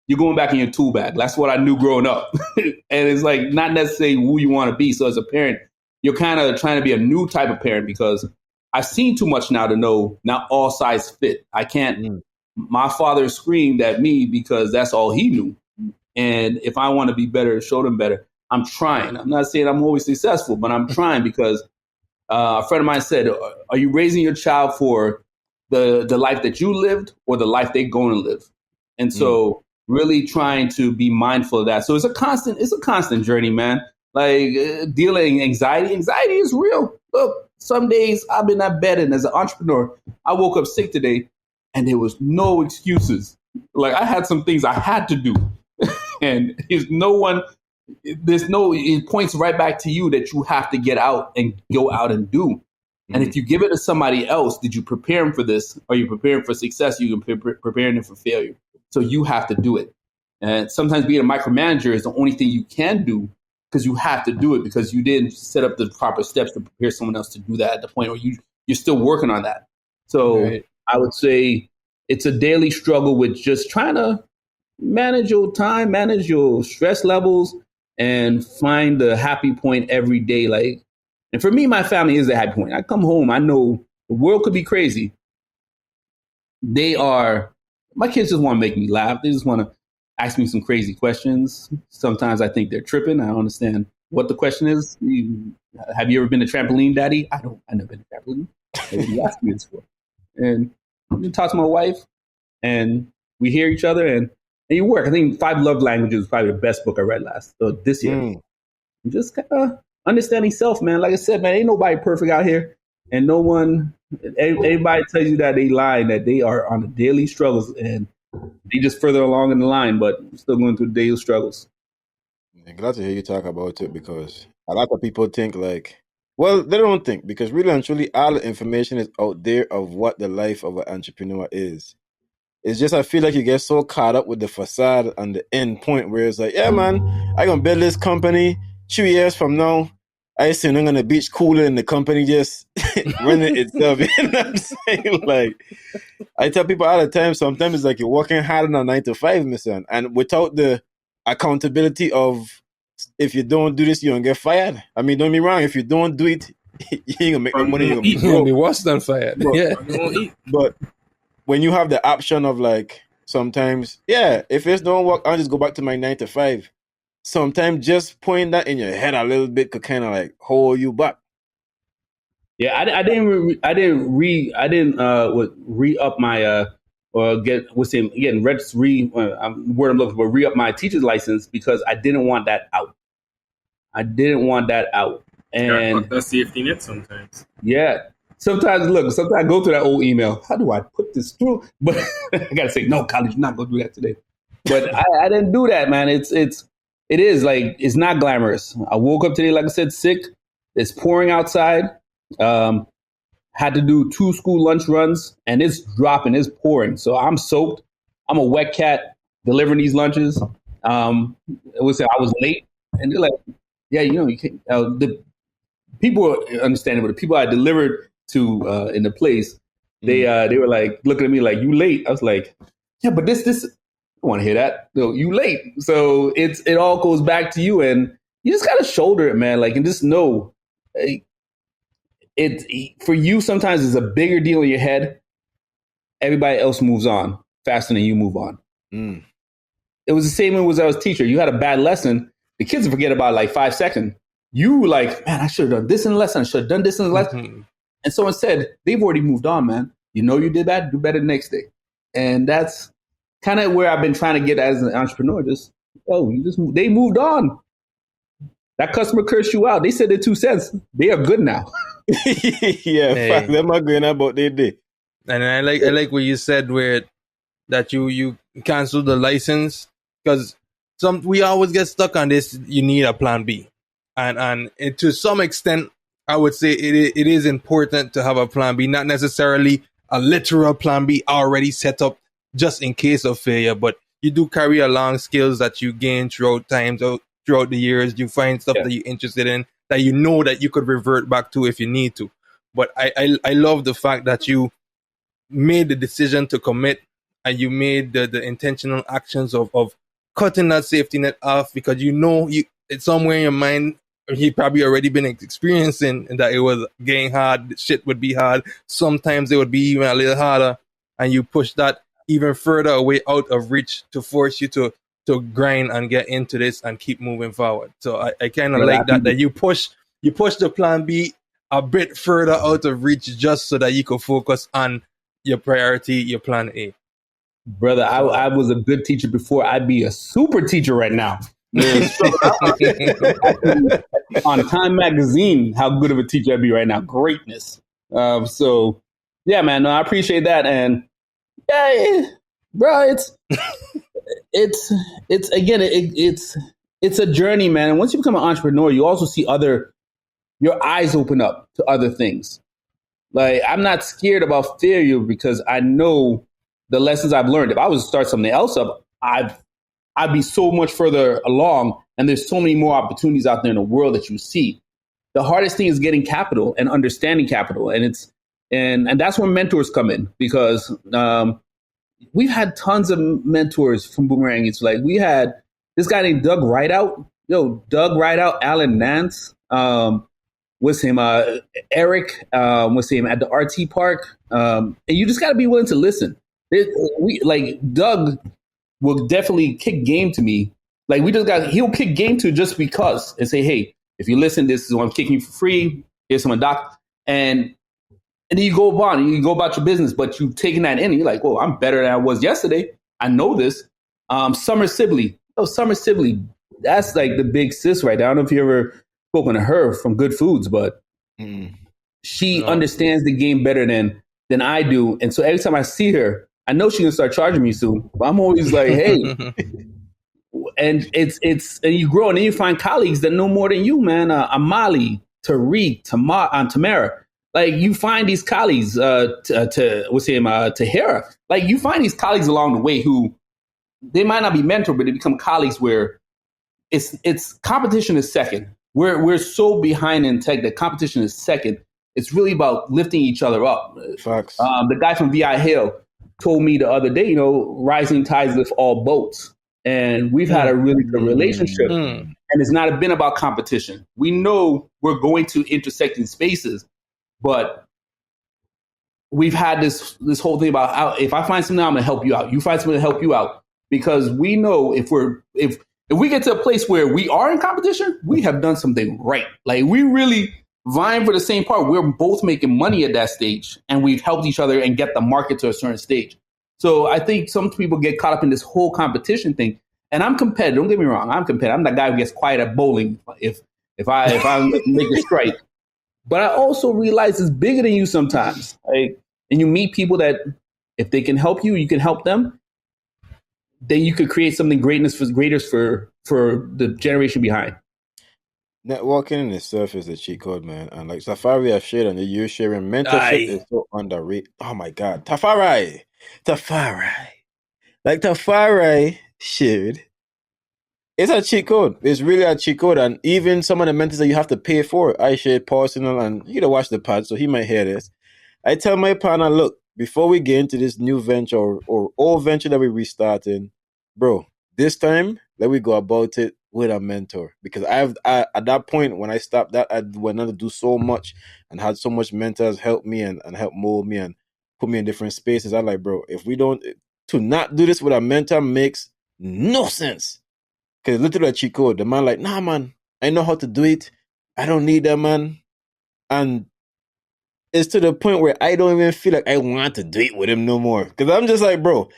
you're going back in your tool bag. That's what I knew growing up. And it's like not necessarily who you want to be. So as a parent, you're kind of trying to be a new type of parent because I've seen too much now to know not all sides fit. I can't. My father screamed at me because that's all he knew. And if I want to be better, show them better, I'm trying. I'm not saying I'm always successful, but I'm trying because a friend of mine said, are you raising your child for the life that you lived or the life they're going to live? And so really trying to be mindful of that. So it's a constant journey, man. Like dealing anxiety is real. Look, some days I've been at bed and as an entrepreneur, I woke up sick today and there was no excuses. Like I had some things I had to do and it points right back to you that you have to get out and go out and do. And if you give it to somebody else, did you prepare them for this? Are you preparing for success? You can preparing them for failure. So you have to do it. And sometimes being a micromanager is the only thing you can do because you have to do it because you didn't set up the proper steps to prepare someone else to do that at the point where you're still working on that. So I would say it's a daily struggle with just trying to manage your time, manage your stress levels, and find the happy point every day. Like, and for me, my family is the happy point. I come home, I know the world could be crazy. My kids just want to make me laugh. They just want to ask me some crazy questions. Sometimes I think they're tripping. I don't understand what the question is. Have you ever been a trampoline, Daddy? I've never been a trampoline. What are you asking me this for? And I talk to my wife, and we hear each other, and you work. I think 5 Love Languages was probably the best book I read this year. Just kind of understanding self, man. Like I said, man, ain't nobody perfect out here, and everybody tells you that they lying, that they are on the daily struggles, and they just further along in the line, but still going through the daily struggles. I'm glad to hear you talk about it because a lot of people think like, well, they don't think because really and truly all the information is out there of what the life of an entrepreneur is. It's just I feel like you get so caught up with the facade and the end point where it's like, yeah, man, I'm going to build this company 2 years from now. I assume I'm on the beach cooler and the company just running itself. You know what I'm saying? Like, I tell people all the time, sometimes it's like you're working hard on a 9 to 5, my son. And without the accountability of if you don't do this, you don't get fired. I mean, don't be wrong. If you don't do it, you ain't going to make no money. You're going to be worse than fired. But when you have the option of like, sometimes, if this don't work, I'll just go back to my 9 to 5. Sometimes just putting that in your head a little bit could kind of like hold you back. Yeah, I didn't re-up my or get re-up my teacher's license because I didn't want that out. And that's safety net sometimes. Yeah. Sometimes I go through that old email. How do I put this through? But I gotta say, no, college, you're not gonna do that today. But I didn't do that, man. It is like, it's not glamorous. I woke up today, like I said, sick. It's pouring outside. Had to do 2 school lunch runs and it's dropping, it's pouring. So I'm soaked. I'm a wet cat delivering these lunches. I was late and they're like, yeah, you can't, the people understanding, but the people I delivered to in the place, they were like looking at me like, you late. I was like, yeah, but this, I don't want to hear that. No, you late. So it all goes back to you and you just got to shoulder it, man. Like, and just know it for you sometimes it's a bigger deal in your head. Everybody else moves on faster than you move on. It was the same as I was a teacher. You had a bad lesson. The kids forget about it like 5 seconds. You like, man, I should have done this in the lesson. I should have done this in the lesson. And someone said, they've already moved on, man. You know you did that, do better the next day. And that's kind of where I've been trying to get as an entrepreneur. They moved on. That customer cursed you out. They said their 2 cents. They are good now. Fuck them agreeing about their day. And I like what you said that you cancel the license because we always get stuck on this. You need a plan B, and to some extent, I would say it is important to have a plan B, not necessarily a literal plan B already set up just in case of failure, but you do carry along skills that you gain throughout the years. You find stuff that you're interested in that you know that you could revert back to if you need to. But I love the fact that you made the decision to commit and you made the intentional actions of cutting that safety net off because you know it's somewhere in your mind he probably already been experiencing that it was getting hard, shit would be hard. Sometimes it would be even a little harder, and you push that even further away out of reach to force you to grind and get into this and keep moving forward. So I kind of like that you push the plan B a bit further out of reach just so that you can focus on your priority, your plan A. Brother, I was a good teacher before. I'd be a super teacher right now. On Time Magazine, how good of a teacher I'd be right now. Greatness. So, yeah, man, no, I appreciate that. And, yeah, bro, it's a journey, man. And once you become an entrepreneur, you also see your eyes open up to other things. Like, I'm not scared about failure because I know the lessons I've learned. If I was to start something else up, I'd be so much further along, and there's so many more opportunities out there in the world that you see. The hardest thing is getting capital and understanding capital, and that's where mentors come in, because we've had tons of mentors from Boomerang. It's like we had this guy named Doug Rideout. Doug Rideout, Alan Nance, was him, Eric, was him at the RT Park, and you just got to be willing to listen. Doug will definitely kick game to me. Like he'll kick game to just because and say, hey, if you listen, this is what I'm kicking you for free. Here's some doc. And then you go on, you go about your business, but you've taken that in and you're like, well, I'm better than I was yesterday. I know this. Summer Sibley. Summer Sibley. That's like the big sis right there. I don't know if you ever spoken to her from Good Foods, but she understands the game better than I do. And so every time I see her, I know she's gonna start charging me soon, but I'm always like, hey, and and you grow, and then you find colleagues that know more than you, man. Amali, Tariq, Tamara. Like you find these colleagues, Tahira. Like you find these colleagues along the way who they might not be mentored, but they become colleagues where it's competition is second. We're so behind in tech that competition is second. It's really about lifting each other up. Facts. The guy from VI Hill told me the other day, rising tides lift all boats. And we've had a really good relationship. And it's not been about competition. We know we're going to intersecting spaces, but we've had this whole thing about if I find something, I'm going to help you out. You find something to help you out. Because we know if we get to a place where we are in competition, we have done something right. Like we really vying for the same part. We're both making money at that stage, and we've helped each other and get the market to a certain stage. So I think some people get caught up in this whole competition thing. And I'm competitive. Don't get me wrong. I'm competitive. I'm that guy who gets quiet at bowling if I make a strike. But I also realize it's bigger than you sometimes. Like, and you meet people that if they can help you, you can help them. Then you could create something greater for the generation behind. Networking in itself is a cheat code, man. And like Tafari has shared and you sharing, mentorship is so underrated. Oh my God. Tafari. Like Tafari shared. It's a cheat code. It's really a cheat code. And even some of the mentors that you have to pay for, I shared personal, and he don't watch the pod, so he might hear this. I tell my partner, look, before we get into this new venture or old venture that we're restarting, bro, this time, let me go about it with a mentor. Because I at that point, when I stopped that, I went on to do so much and had so much mentors help me and help mold me and put me in different spaces. I'm like, bro, if we don't, to not do this with a mentor makes no sense. Because literally a cheat code. The man like, nah, man, I know how to do it. I don't need that, man. And it's to the point where I don't even feel like I want to do it with him no more. Because I'm just like, bro,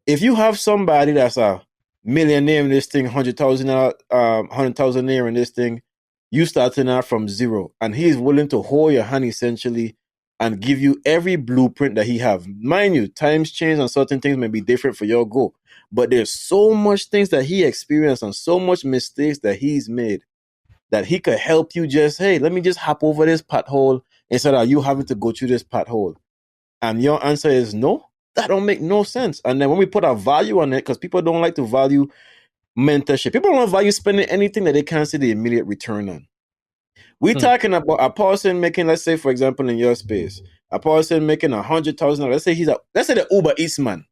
if you have somebody that's a millionaire in this thing, 100,000 in this thing, you starting out from zero, and he's willing to hold your hand essentially and give you every blueprint that he have. Mind you, times change and certain things may be different for your goal, but there's so much things that he experienced and so much mistakes that he's made that he could help you just, hey, let me just hop over this pothole instead of you having to go through this pothole. And your answer is no. That don't make no sense. And then when we put a value on it, because people don't like to value mentorship, people don't value spending anything that they can't see the immediate return on. We're talking about a person making, let's say, for example, in your space, a person making $100,000. Let's say let's say the Uber Eats man.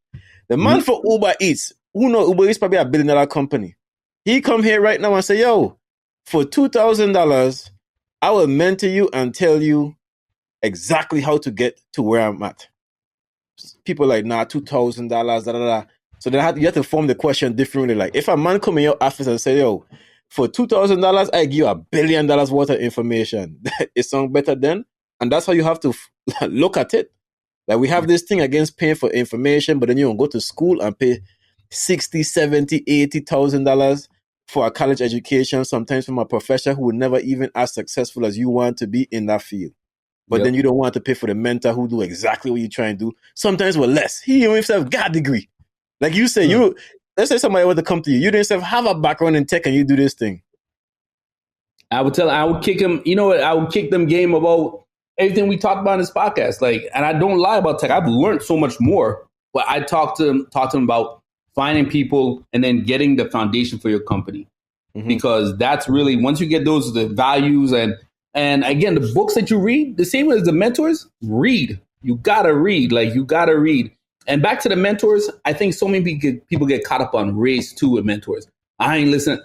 The man for Uber Eats, who know Uber Eats probably $1 billion company. He come here right now and say, yo, for $2,000, I will mentor you and tell you exactly how to get to where I'm at. People like, nah, $2,000, da da da. So then you have to form the question differently. Like, if a man come in your office and say, yo, for $2,000, I give you $1 billion worth of information. It sounds better then. And that's how you have to look at it. Like, we have this thing against paying for information, but then you don't go to school and pay $60,000, $70,000, $80,000 for a college education, sometimes from a professor who will never even as successful as you want to be in that field. But then you don't want to pay for the mentor who do exactly what you're trying to do. Sometimes with less. He himself got a degree. Like you say, let's say somebody were to come to you. You didn't have a background in tech and you do this thing. I would kick him. You know what? I would kick them game about everything we talked about in this podcast. Like, and I don't lie about tech. I've learned so much more. But I talk to them about finding people and then getting the foundation for your company. Mm-hmm. Because that's really, once you get those, the values and again, the books that you read, the same as the mentors, read. You gotta read. And back to the mentors, I think so many people get caught up on race too with mentors. I ain't listening.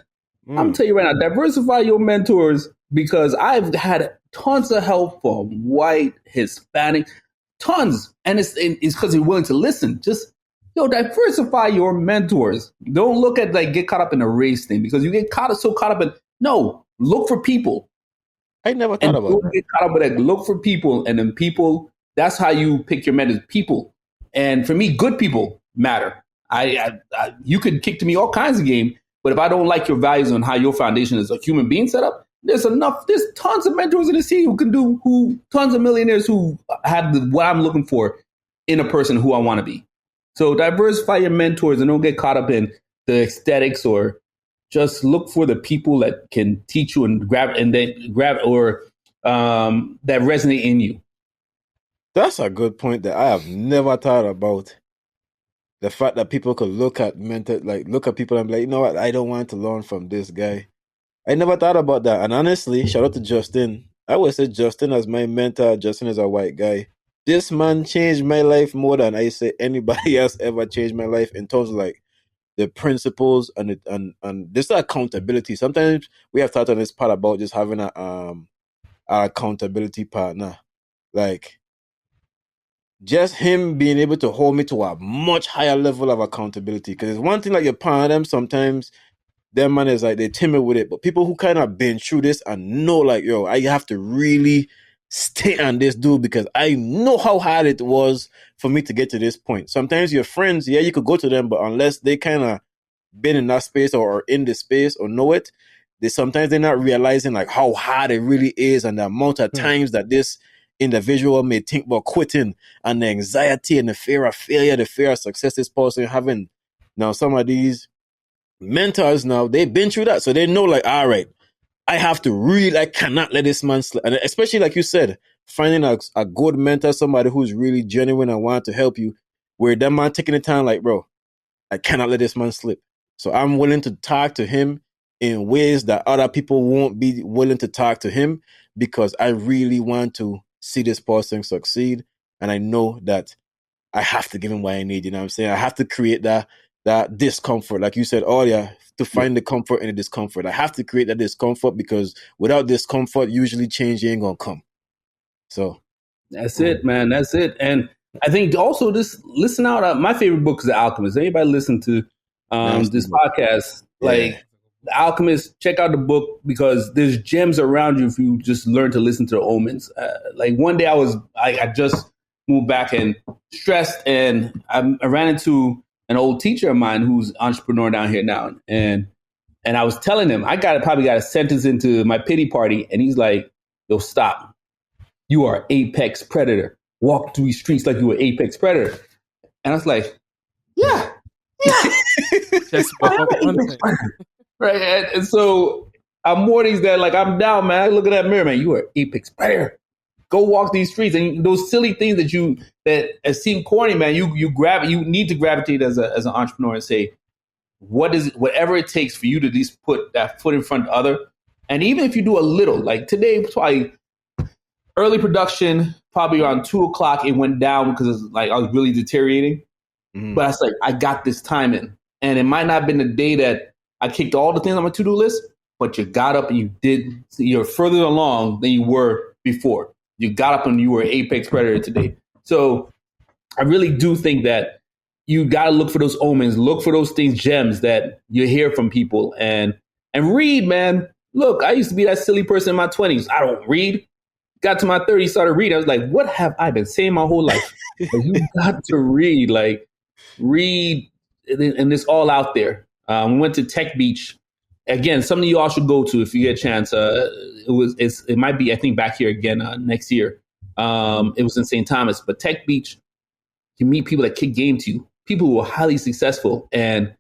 I'm gonna tell you right now, diversify your mentors, because I've had tons of help from white, Hispanic, tons. And it's because you're willing to listen. Just, diversify your mentors. Don't look at get caught up in a race thing, because you get so caught up in, no, look for people. I never thought about it. Get caught up with that. Look for people, and then people. That's how you pick your mentors. People, and for me, good people matter. You could kick to me all kinds of game, but if I don't like your values on how your foundation is a human being set up, there's tons of mentors in the city tons of millionaires who have what I'm looking for in a person who I want to be. So diversify your mentors and don't get caught up in the aesthetics, or just look for the people that can teach you and grab or that resonate in you. That's a good point that I have never thought about. The fact that people could look at people and be like, you know what, I don't want to learn from this guy. I never thought about that. And honestly, shout out to Justin. I would say Justin as my mentor. Justin is a white guy. This man changed my life more than I say anybody else ever changed my life, in terms of the principles and this accountability. Sometimes we have talked on this part about just having a accountability partner. Like, just him being able to hold me to a much higher level of accountability. Because it's one thing you're part of them, sometimes them man is they're timid with it. But people who kind of been through this and know I have to really stay on this dude, because I know how hard it was for me to get to this point. Sometimes your friends, you could go to them, but unless they kind of been in that space or in the space or know it, they're not realizing how hard it really is, and the amount of times that this individual may think about quitting, and the anxiety and the fear of failure, the fear of success this person having. Now, some of these mentors now, they've been through that, so they know all right, I have to I cannot let this man slip. And especially like you said, finding a good mentor, somebody who's really genuine and want to help you, where that man taking the time bro, I cannot let this man slip. So I'm willing to talk to him in ways that other people won't be willing to talk to him, because I really want to see this person succeed. And I know that I have to give him what I need. You know what I'm saying? I have to create that discomfort. Like you said earlier, to find the comfort in the discomfort. I have to create that discomfort, because without discomfort, usually change ain't going to come. So that's it, man. That's it. And I think also just listen out. My favorite book is The Alchemist. Anybody listen to this podcast? The Alchemist, check out the book, because there's gems around you if you just learn to listen to the omens. One day I just moved back and stressed, and I ran into an old teacher of mine who's an entrepreneur down here now. And I was telling him, I probably got a sentence into my pity party. And he's like, yo, stop. You are apex predator. Walk through these streets like you were apex predator. And I was like, yeah. Just right. And so I'm mornings that I'm down, man. I look at that mirror, man. You are apex predator. Go walk these streets, and those silly things that seem corny, man. You need to gravitate as an entrepreneur and say, whatever it takes for you to at least put that foot in front of other. And even if you do a little, today, probably early production, probably around 2:00, it went down because I was really deteriorating. Mm-hmm. But I was I got this time in, and it might not have been the day that I kicked all the things on my to-do list, but you got up and you're further along than you were before. You got up and you were an apex predator today. So I really do think that you got to look for those omens, look for those things, gems that you hear from people, and read, man. Look, I used to be that silly person in my 20s. I don't read. Got to my 30s, started reading. I was like, what have I been saying my whole life? Like, you got to read, and it's all out there. We went to Tech Beach. Again, something you all should go to if you get a chance. It might be, I think, back here again next year. It was in St. Thomas, but Tech Beach, you meet people that kick game to you, people who are highly successful. And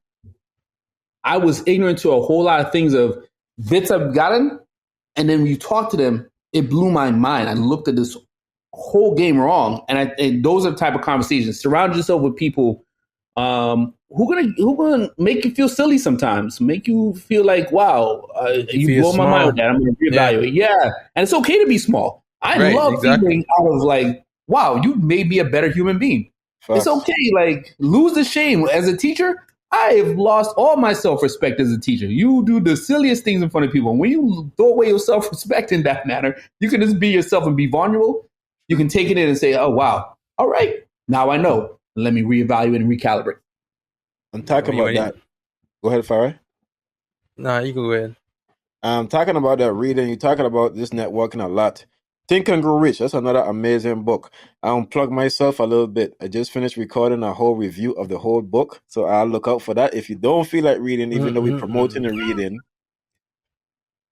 I was ignorant to a whole lot of things of bits I've gotten. And then when you talk to them, it blew my mind. I looked at this whole game wrong. And those are the type of conversations. Surround yourself with people who gonna make you feel silly sometimes, make you feel like, wow, you blow my mind with that. I'm gonna reevaluate. Yeah. And it's okay to be small. I love feeling out of like, wow, you made me a better human being. It's okay. Like, lose the shame. As a teacher, I have lost all my self-respect as a teacher. You do the silliest things in front of people. When you throw away your self-respect in that manner, you can just be yourself and be vulnerable. You can take it in and say, oh, wow. All right. Now I know. Let me reevaluate and recalibrate. I'm talking about that. Go ahead, Farah. Nah, you can go ahead. I'm talking about that reading. You're talking about this networking a lot. Think and Grow Rich. That's another amazing book. I'll plug myself a little bit. I just finished recording a whole review of the whole book, so I'll look out for that. If you don't feel like reading, even though we're promoting the reading,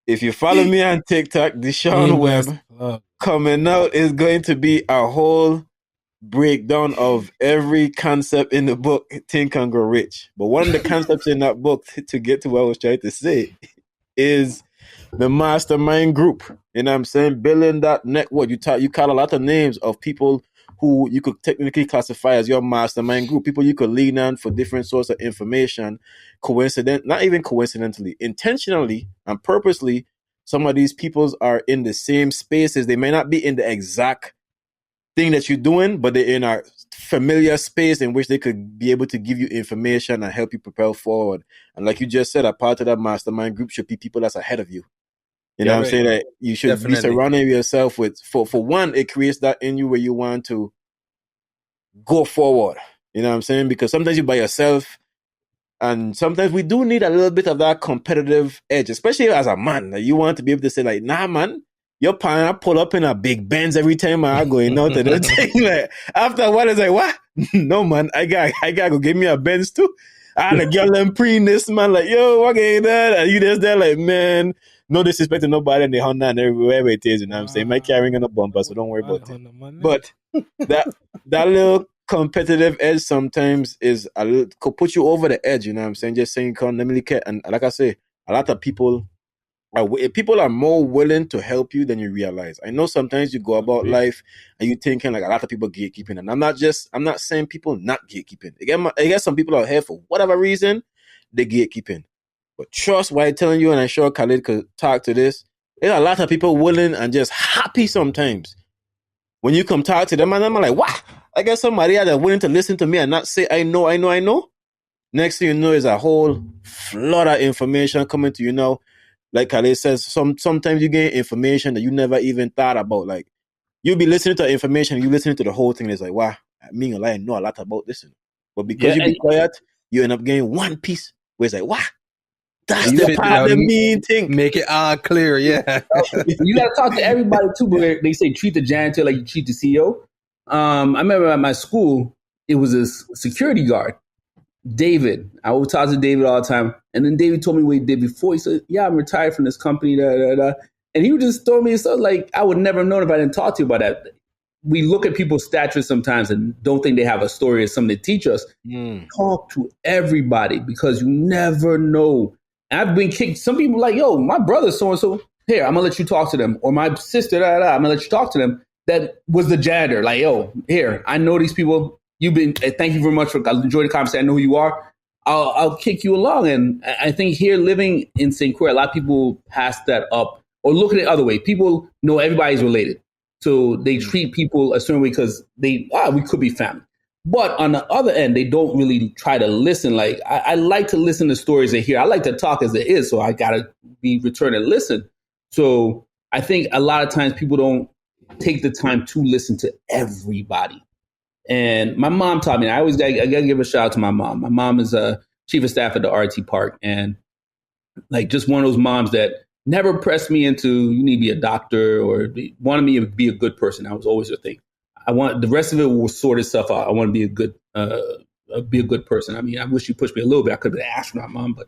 if you follow me on TikTok, Deshaun Webb, coming out is going to be a whole breakdown of every concept in the book, Think and Grow Rich. But one of the concepts in that book, to get to what I was trying to say, is the mastermind group. You know what I'm saying? Building that network. You call a lot of names of people who you could technically classify as your mastermind group, people you could lean on for different sorts of information. Not even coincidentally, intentionally and purposely, some of these peoples are in the same spaces. They may not be in the exact thing that you're doing, but they're in a familiar space in which they could be able to give you information and help you propel forward. And like you just said, a part of that mastermind group should be people that's ahead of you. You know what I'm saying? That you should be surrounding yourself with, for one, it creates that in you where you want to go forward. You know what I'm saying? Because sometimes you're by yourself, and sometimes we do need a little bit of that competitive edge, especially as a man. Like, you want to be able to say, like, nah, man, your partner pull up in a big Benz every time I go in out to the thing. Like, after a while, it's like, what? No, man, I got go give me a Benz too. I had a girl them pre this, man, like, yo, what ain't that? And you just there, like, man, no disrespect to nobody in the Honda and everywhere it is, you know what I'm saying? My carrying on a bumper, so don't worry about it. But that little competitive edge sometimes is could put you over the edge, you know what I'm saying? Just saying, let me look at, and like I say, a lot of people are more willing to help you than you realize. I know sometimes you go about life and you thinking like a lot of people gatekeeping, and I'm not saying people not gatekeeping. I guess some people out here for whatever reason they gatekeeping. But trust what I'm telling you, and I'm sure Khalid could talk to this. There's a lot of people willing and just happy sometimes when you come talk to them, and I'm like, what? I guess somebody out there willing to listen to me and not say, I know. Next thing you know is a whole flood of information coming to you now. Like Khalid says, sometimes you get information that you never even thought about. Like, you'll be listening to information, you listening to the whole thing, and it's like, wow, me and I know a lot about this. But because you be quiet, you end up getting one piece where it's like, wow, that's the part of the mean thing. Make it all clear, yeah. You got to talk to everybody too, but they say treat the janitor like you treat the CEO. I remember at my school, it was a security guard, David. I would talk to David all the time. And then David told me what he did before. He said, yeah, I'm retired from this company. And he would just throw me stuff like, I would never have known if I didn't talk to you about that. We look at people's stature sometimes and don't think they have a story or something to teach us. Talk to everybody, because you never know. And I've been kicked. Some people like, yo, my brother so-and-so. Here, I'm going to let you talk to them. Or my sister, I'm going to let you talk to them. That was the janitor. Like, yo, here, I know these people. Thank you very much I enjoyed the conversation. I know who you are. I'll kick you along. And I think here, living in St. Croix, a lot of people pass that up or look at it the other way. People know everybody's related. So they treat people a certain way because we could be family. But on the other end, they don't really try to listen. Like I like to listen to stories and hear. I like to talk as it is, so I gotta be return and listen. So I think a lot of times people don't take the time to listen to everybody. And my mom taught me. I gotta give a shout out to my mom. My mom is a chief of staff at the RT Park, and like just one of those moms that never pressed me into you need to be a doctor or wanted me to be a good person. That was always her thing. I want the rest of it will sort itself out. I want to be a good person. I mean, I wish you pushed me a little bit. I could have been an astronaut, mom, but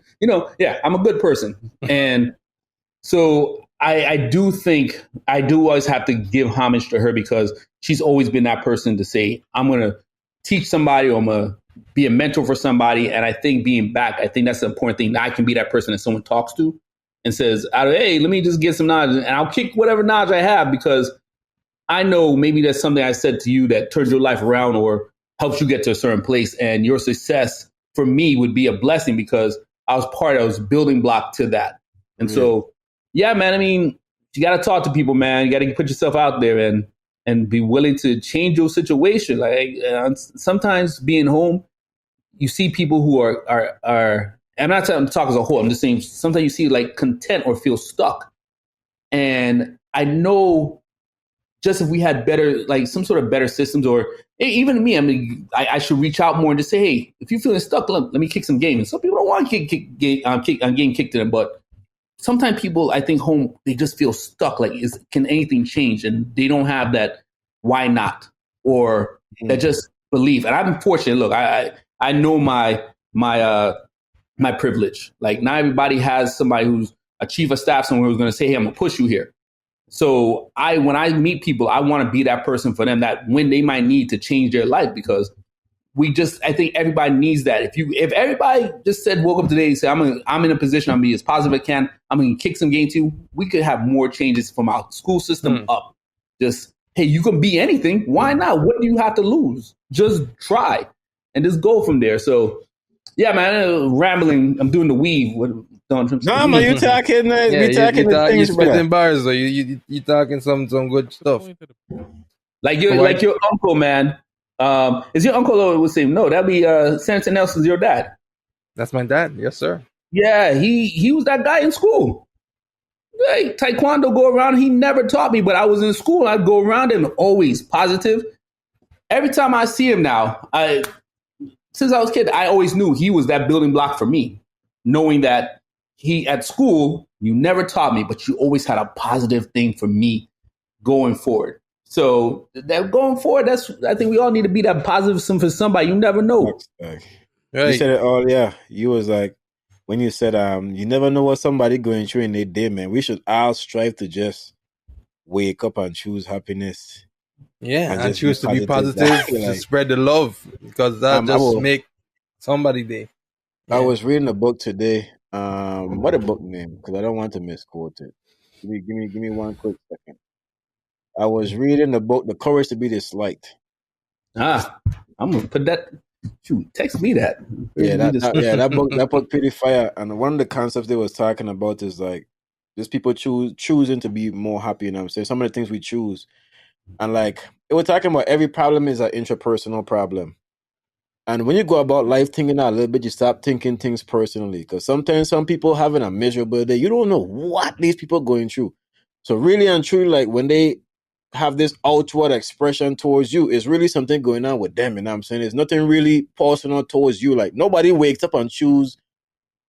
I'm a good person. And so I do think I do always have to give homage to her because she's always been that person to say, I'm going to teach somebody or I'm going to be a mentor for somebody. And I think being back, I think that's the important thing. That I can be that person that someone talks to and says, hey, let me just get some knowledge and I'll kick whatever knowledge I have because I know maybe that's something I said to you that turns your life around or helps you get to a certain place. And your success for me would be a blessing because I was building block to that. And so, yeah, man, I mean, you got to talk to people, man. You got to put yourself out there and be willing to change your situation. Like sometimes being home, you see people who are I'm not talking as a whole. I'm just saying sometimes you see like content or feel stuck. And I know just if we had better, like some sort of better systems or even me, I mean, I should reach out more and just say, hey, if you're feeling stuck, let me kick some game. And some people don't want to getting kicked to them, but sometimes people, I think home, they just feel stuck. Like, can anything change? And they don't have that why not or that just belief. And I'm fortunate. Look, I know my privilege. Like not everybody has somebody who's a chief of staff somewhere who's going to say, hey, I'm going to push you here. So when I meet people, I want to be that person for them that when they might need to change their life because I think everybody needs that. If everybody just woke up today and said, I'm in a position, I'm going to be as positive as I can, I'm going to kick some game too, we could have more changes from our school system up. Just, hey, you can be anything. Why not? What do you have to lose? Just try and just go from there. So, yeah, man, rambling. I'm doing the weave. No, man, you talking. You spitting bars, or you talking some good stuff. Like your uncle, man. Is your uncle or would say no? That'd be Senator Nelson's your dad. That's my dad. Yes, sir. Yeah, he was that guy in school. Hey, taekwondo go around. He never taught me, but I was in school. I'd go around him, always positive. Every time I see him now, since I was a kid, I always knew he was that building block for me, knowing that. He at school, you never taught me, but you always had a positive thing for me going forward. So that going forward, I think we all need to be that positive for somebody. You never know. Right. You said it all, yeah. You was like when you said you never know what somebody going through in their day, man. We should all strive to just wake up and choose happiness. Yeah, and choose to be positive, to spread the love because that just make somebody day. Yeah. I was reading a book today. What a book name? Because I don't want to misquote it. Give me one quick second. I was reading the book, The Courage to Be Disliked. I'm gonna put that. Shoot, text me that. That book pretty fire. And one of the concepts they was talking about is like, just people choosing to be more happy. You know what I'm saying? Some of the things we choose, and like it was talking about every problem is an interpersonal problem. And when you go about life thinking that a little bit, you stop thinking things personally. Because sometimes some people having a miserable day, you don't know what these people are going through. So really and truly, like when they have this outward expression towards you, it's really something going on with them. You know what I'm saying? There's nothing really personal towards you. Like nobody wakes up and choose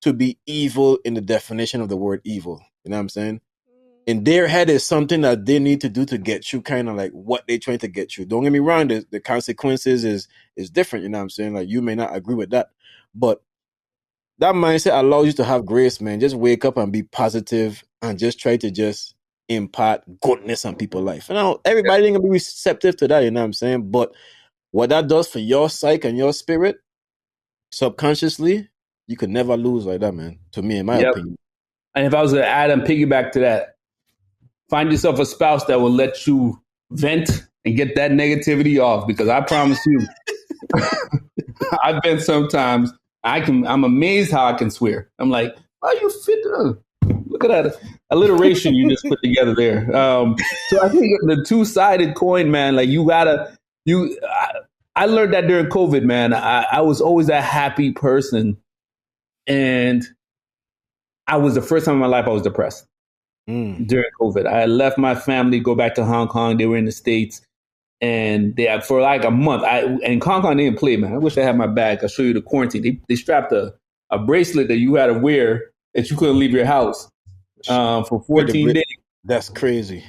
to be evil in the definition of the word evil. You know what I'm saying? In their head is something that they need to do to get you kind of like what they're trying to get you. Don't get me wrong, the consequences is different, you know what I'm saying? Like you may not agree with that, but that mindset allows you to have grace, man. Just wake up and be positive and just try to just impart goodness on people's life. You know, everybody ain't gonna be receptive to that, you know what I'm saying? But what that does for your psyche and your spirit, subconsciously, you could never lose like that, man. To me, in my opinion. And if I was to add and piggyback to that, find yourself a spouse that will let you vent and get that negativity off. Because I promise you, I've been sometimes. I'm amazed how I can swear. I'm like, oh, you fit. Look at that alliteration you just put together there. So I think the two-sided coin, man. Like I learned that during COVID, man. I was always a happy person, and I was the first time in my life I was depressed during COVID. I left my family, go back to Hong Kong. They were in the States, and they for like a month. And Hong Kong didn't play, man. I wish I had my bag. I'll show you the quarantine. They strapped a bracelet that you had to wear that you couldn't leave your house for 14 days. That's crazy.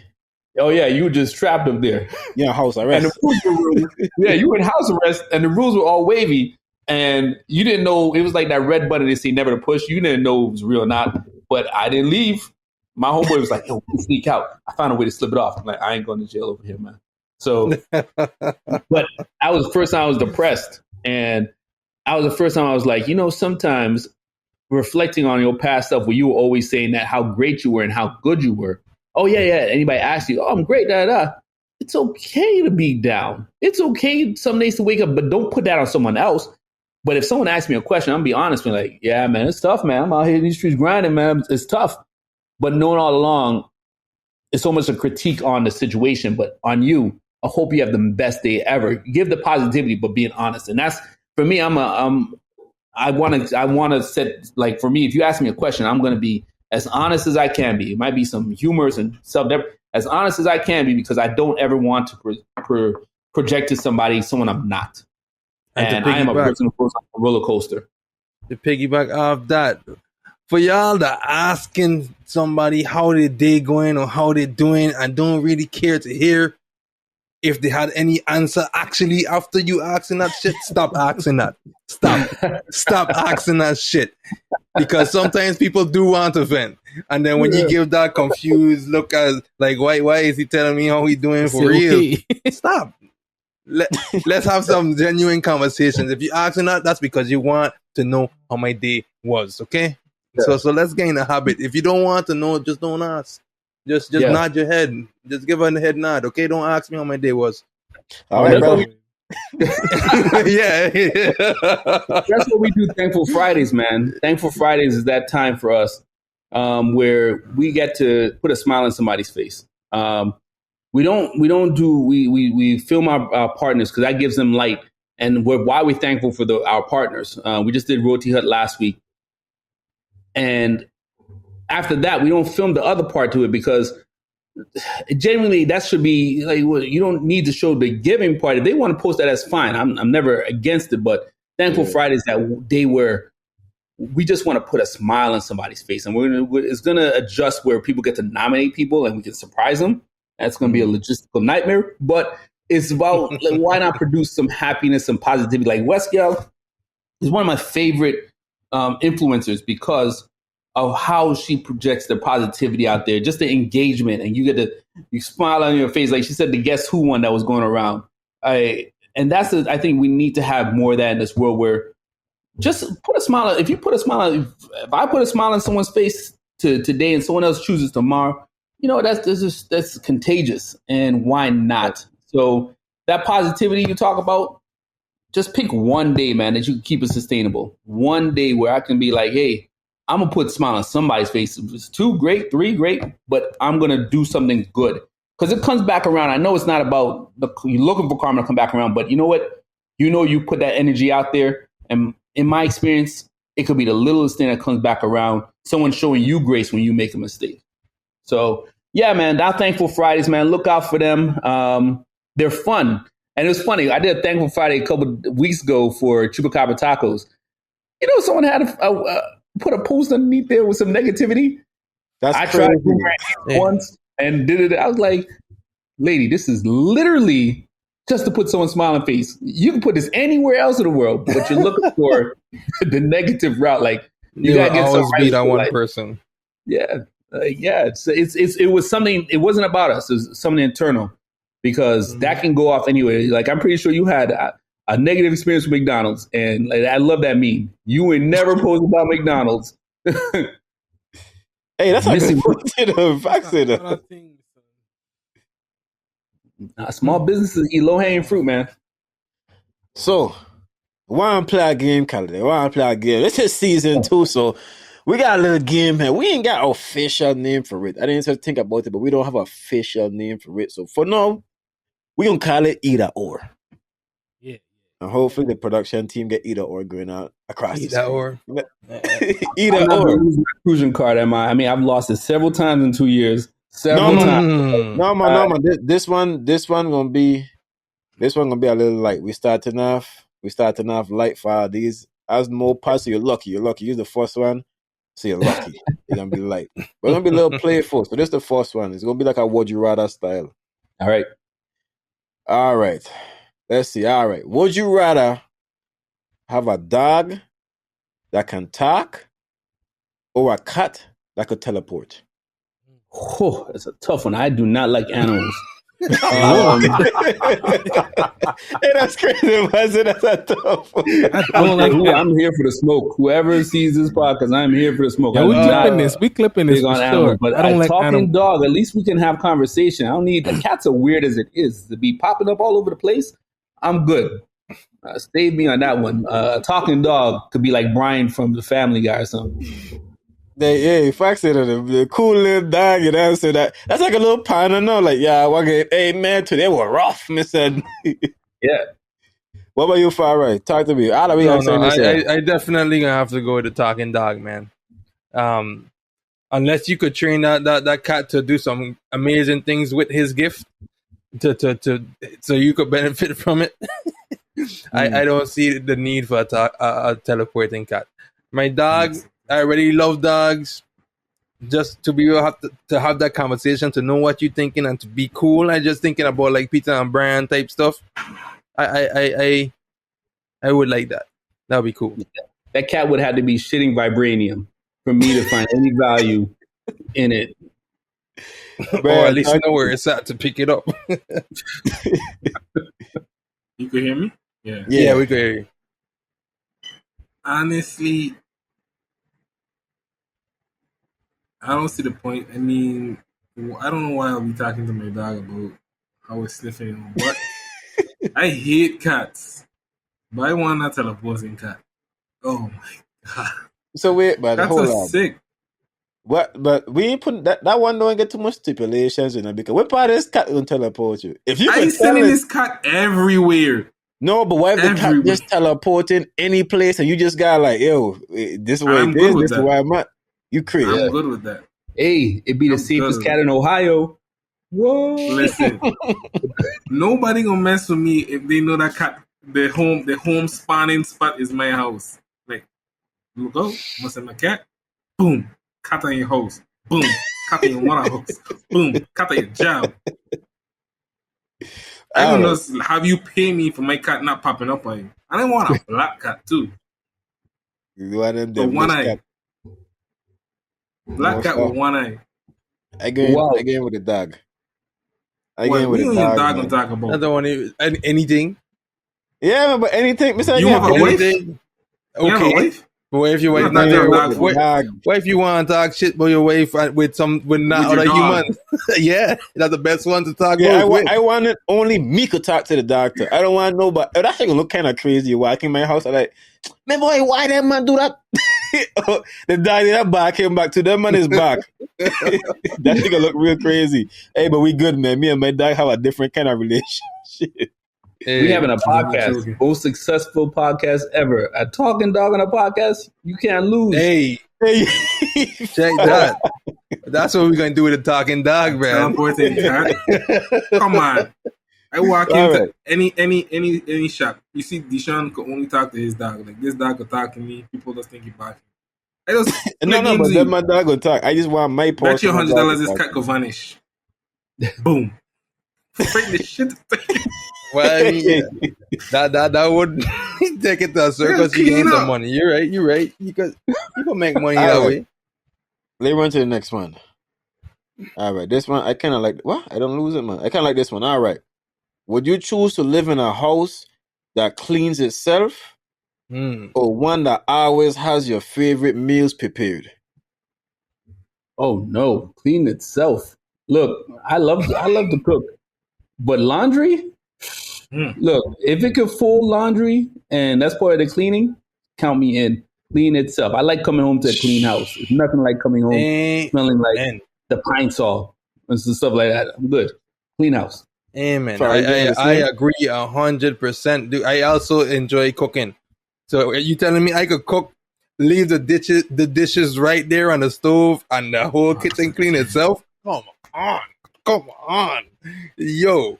Oh yeah, you were just trapped up there. Yeah, house arrest. And the rules were, you were in house arrest, and the rules were all wavy, and you didn't know. It was like that red button they say never to push. You didn't know it was real or not. But I didn't leave. My homeboy was like, "Yo, sneak out." I found a way to slip it off. I'm like, I ain't going to jail over here, man. So, but that was the first time I was depressed, and that was the first time I was like, sometimes reflecting on your past stuff, where you were always saying that how great you were and how good you were. Oh, yeah. Anybody asks you, oh, I'm great, It's okay to be down. It's okay some days to wake up, but don't put that on someone else. But if someone asks me a question, I'm going to be honest, be like, yeah, man, it's tough, man. I'm out here in these streets grinding, man. It's tough. But knowing all along, it's almost a critique on the situation, but on you, I hope you have the best day ever. Give the positivity, but being honest. And that's, for me, I want to set, like, for me, if you ask me a question, I'm going to be as honest as I can be. It might be some humors and as honest as I can be, because I don't ever want to project to someone I'm not. And I am a person who goes on a roller coaster. To piggyback off that, for y'all that asking somebody how their day going or how they doing and don't really care to hear if they had any answer actually after you asking that shit, stop asking that. Stop asking that shit. Because sometimes people do want to vent. And then when you give that confused look as like, why is he telling me how he doing for real? Stop. Let's have some genuine conversations. If you're asking that, that's because you want to know how my day was, okay? Yeah. So let's get in the habit. If you don't want to know, just don't ask. Just nod your head. Just give a head nod, okay? Don't ask me how my day was. All right, bro. Yeah. That's what we do. Thankful Fridays, man. Thankful Fridays is that time for us where we get to put a smile on somebody's face. We film our partners because that gives them light, and why we're thankful for our partners. We just did Roti Hut last week, and after that, we don't film the other part to it because genuinely that should be like, well, you don't need to show the giving part. If they want to post that, that's fine. I'm never against it, but Thankful Friday is that day where we just want to put a smile on somebody's face, and it's gonna adjust where people get to nominate people and we can surprise them. That's gonna be a logistical nightmare, but it's about like, why not produce some happiness and positivity? Like Westgale is one of my favorite influencers because of how she projects the positivity out there, just the engagement, and you smile on your face. Like she said, the Guess Who one that was going around. I think we need to have more of that in this world where just put a smile. If I put a smile on someone's face today and someone else chooses tomorrow, that's contagious. And why not? So that positivity you talk about, just pick one day, man, that you can keep it sustainable. One day where I can be like, hey, I'm going to put a smile on somebody's face. If it's 2, great, 3, great, but I'm going to do something good. Because it comes back around. I know it's not about you're looking for karma to come back around, but you know what? You put that energy out there. And in my experience, it could be the littlest thing that comes back around. Someone showing you grace when you make a mistake. So, yeah, man, that Thankful Fridays, man, look out for them. They're fun. And it was funny. I did a Thankful Friday a couple of weeks ago for Chupacabra Tacos. Someone had put a post underneath there with some negativity. I tried to do it once and did it. I was like, lady, this is literally just to put someone's smiling face. You can put this anywhere else in the world, but you're looking for the negative route. Like you gotta get always beat on one like, person. Yeah. It was something. It wasn't about us. It was something internal because that can go off anyway. Like I'm pretty sure you had a negative experience with McDonald's, and like, I love that meme. You would never post about McDonald's. Hey, that's like a small businesses eat low-hanging fruit, man. So, why don't play a game, Khaled? Why don't play a game? This is season 2, so we got a little game here. We ain't got an official name for it. I didn't have to think about it, but we don't have an official name for it. So for now, we gonna call it either or. Yeah. And hopefully the production team get either or going out across the Either screen. or. Either I'm not or. gonna lose my cruising card, am I? I mean, I've lost it several times in 2 years. Several times. Mm. No man. This one gonna be a little light. We starting off light for these. As more parts, you're lucky. Use the first one, so you're lucky. You're gonna be light. We're gonna be a little playful. So this is the first one. It's gonna be like a would you rather style. All right. All right. Let's see. All right. Would you rather have a dog that can talk or a cat that could teleport? Oh, that's a tough one. I do not like animals. Hey, that's crazy. That's a tough one. I'm here for the smoke. Whoever sees this podcast, I'm here for the smoke. Yeah, we I'm clipping not this. We clipping this big for on sure. animals, but I don't like talking animals. dog. At least we can have conversation. I don't need the cats are weird as it is to be popping up all over the place. I'm good. Stay me on that one. A talking dog could be like Brian from The Family Guy or something. If I said the cool little dog, you know, so that's like a little panda, no? Like, yeah, hey man, today were rough, Mr. Yeah. What about you, Far Right? Talk to me. I definitely gonna have to go with the talking dog, man. Unless you could train that cat to do some amazing things with his gift, so you could benefit from it. I don't see the need for a teleporting cat. My dog, I already love dogs. Just to be able to have that conversation, to know what you're thinking, and to be cool. I just thinking about like Peter and Brian type stuff. I would like that. That would be cool. That cat would have to be shitting vibranium for me to find any value in it. Or at least know where it's at to pick it up. You could hear me? Yeah. Yeah, we could hear you. Honestly, I don't see the point. I mean, I don't know why I'll be talking to my dog about how we're sniffing him, but I hate cats. But I want a teleporting cat. Oh my god. So wait, but Cats hold are on. sick. What? But we ain't put that one don't get too much stipulations in it, because what part of this cat will teleport you? If you I can sending this cat everywhere. No, but what if the cat just teleporting any place and you just got like, yo, this way I'm it good is, with this is that. where I'm at. You crazy. I'm good with that. Hey, it'd be the I'm safest good. cat in Ohio. Whoa. Listen, nobody gonna mess with me if they know that cat. The home spawning spot is my house. Like, you go, must have my cat. Boom, cat on your house. Boom, cat on your mother house. Boom, cat on your job. I don't know. Have you pay me for my cat not popping up on you? I don't want a black cat too. You want them The one eye. cat. Black cat with one eye. Again with the dog. Well, we don't even dog man. to talk I about. don't want to, anything. Yeah, man, but anything. Besides, You have a wife? Anything. You have a Okay. wife? But what if your wife You're not not there? your dog. What if you want to talk shit about your wife with not With other your dog. human? Yeah, that's the best one to talk Yeah, about. I wanted only me could talk to the doctor. I don't want nobody. That thing look kind of crazy walking in my house. I'm like, man, boy, why that man do that? The dog that back came back to that man is back. That thing look real crazy. Hey, but we good, man. Me and my dog have a different kind of relationship. We having a joking. podcast, most successful podcast ever. A talking dog on a podcast, you can't lose. Hey, Hey, check that. That's what we're gonna do with a talking dog, man. Teleporting cat. Come on. I walk All into right. any shop. You see, Deshaun could only talk to his dog. Like, this dog could talk to me. People just think he barking. I just no, but then my dog will talk. I just want my portion. bet you of my dog $100 to this talk. cat could vanish. Boom. Freak the shit. Well, I mean, that would take it to a circus. You clean gain some up. money. You're right. You could make money All that right. way. Let's run to the next one. All right, this one I kind of like. What? I don't lose it, man. I kind of like this one. All right. Would you choose to live in a house that cleans itself, or one that always has your favorite meals prepared? Oh no, clean itself. Look, I love to cook, but laundry. Look, if it could fold laundry and that's part of the cleaning, count me in. Clean itself. I like coming home to a clean house. It's nothing like coming home smelling like the pine saw and stuff like that. I'm good. Clean house. Amen. Farrah, you getting the I same? agree 100%. Dude, I also enjoy cooking. So are you telling me I could cook, leave the dishes right there on the stove, and the whole kitchen clean itself? Come on, yo!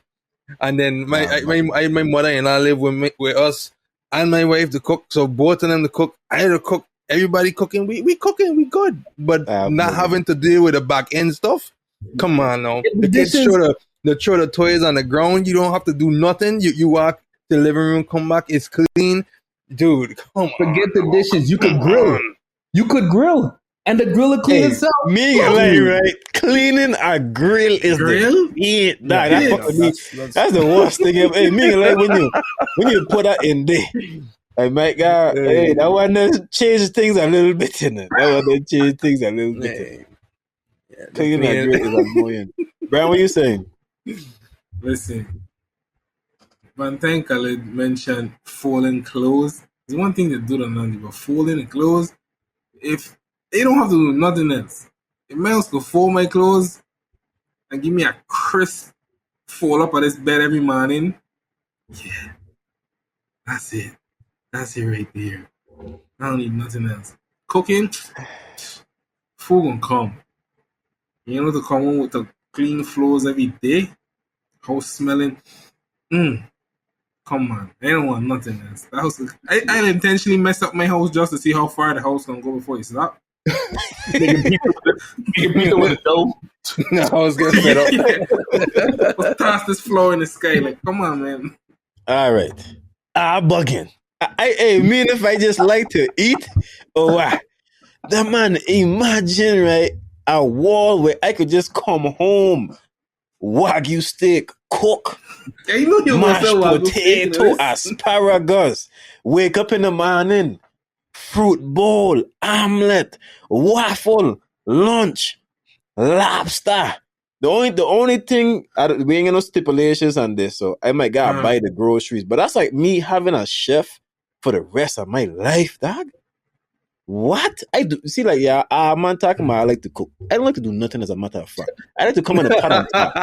And then my mother-in-law live with us and my wife to cook. So both of them to cook. I had to cook. Everybody cooking. We cooking. We good. But not having to deal with the back end stuff. Come on now. The kids throw the toys on the ground. You don't have to do nothing. You walk to the living room, come back. It's clean. Dude, come on. Forget the dishes. You could grill. You could grill. And the grill will clean itself. Me and Larry, right? Cleaning a grill is the that's the worst thing ever. Hey, me and Larry, when you put that in there, hey, my God, hey, that one change things a little bit in it. That one change things a little bit. Cleaning a grill is annoying. Brian, what you saying? Listen, Van Tank Khaled mentioned folding clothes. There's one thing to do the Nandi, but folding the clothes, if they don't have to do nothing else. If Miles could fold my clothes and give me a crisp fold up of this bed every morning, yeah, that's it. That's it right there. I don't need nothing else. Cooking, food gonna come. You know, to come home with the clean floors every day, house smelling. Come on, I don't want nothing else. The house, I intentionally mess up my house just to see how far the house gonna go before you stop. Pizza with a dough. I was getting fed up. Let's toss this floor in the sky. Like, come on, man. All right. Bugging. I mean, if I just like to eat, the man, imagine, right, a wall where I could just come home, Wagyu steak, cook, mashed potato, asparagus, wake up in the morning, fruit bowl, omelette, waffle, lunch, lobster. The only thing, we ain't got no stipulations on this, so I might gotta buy the groceries. But that's like me having a chef for the rest of my life, dog. What? I do see, like, man talking about I like to cook. I don't like to do nothing as a matter of fact. I like to come in a pot on top.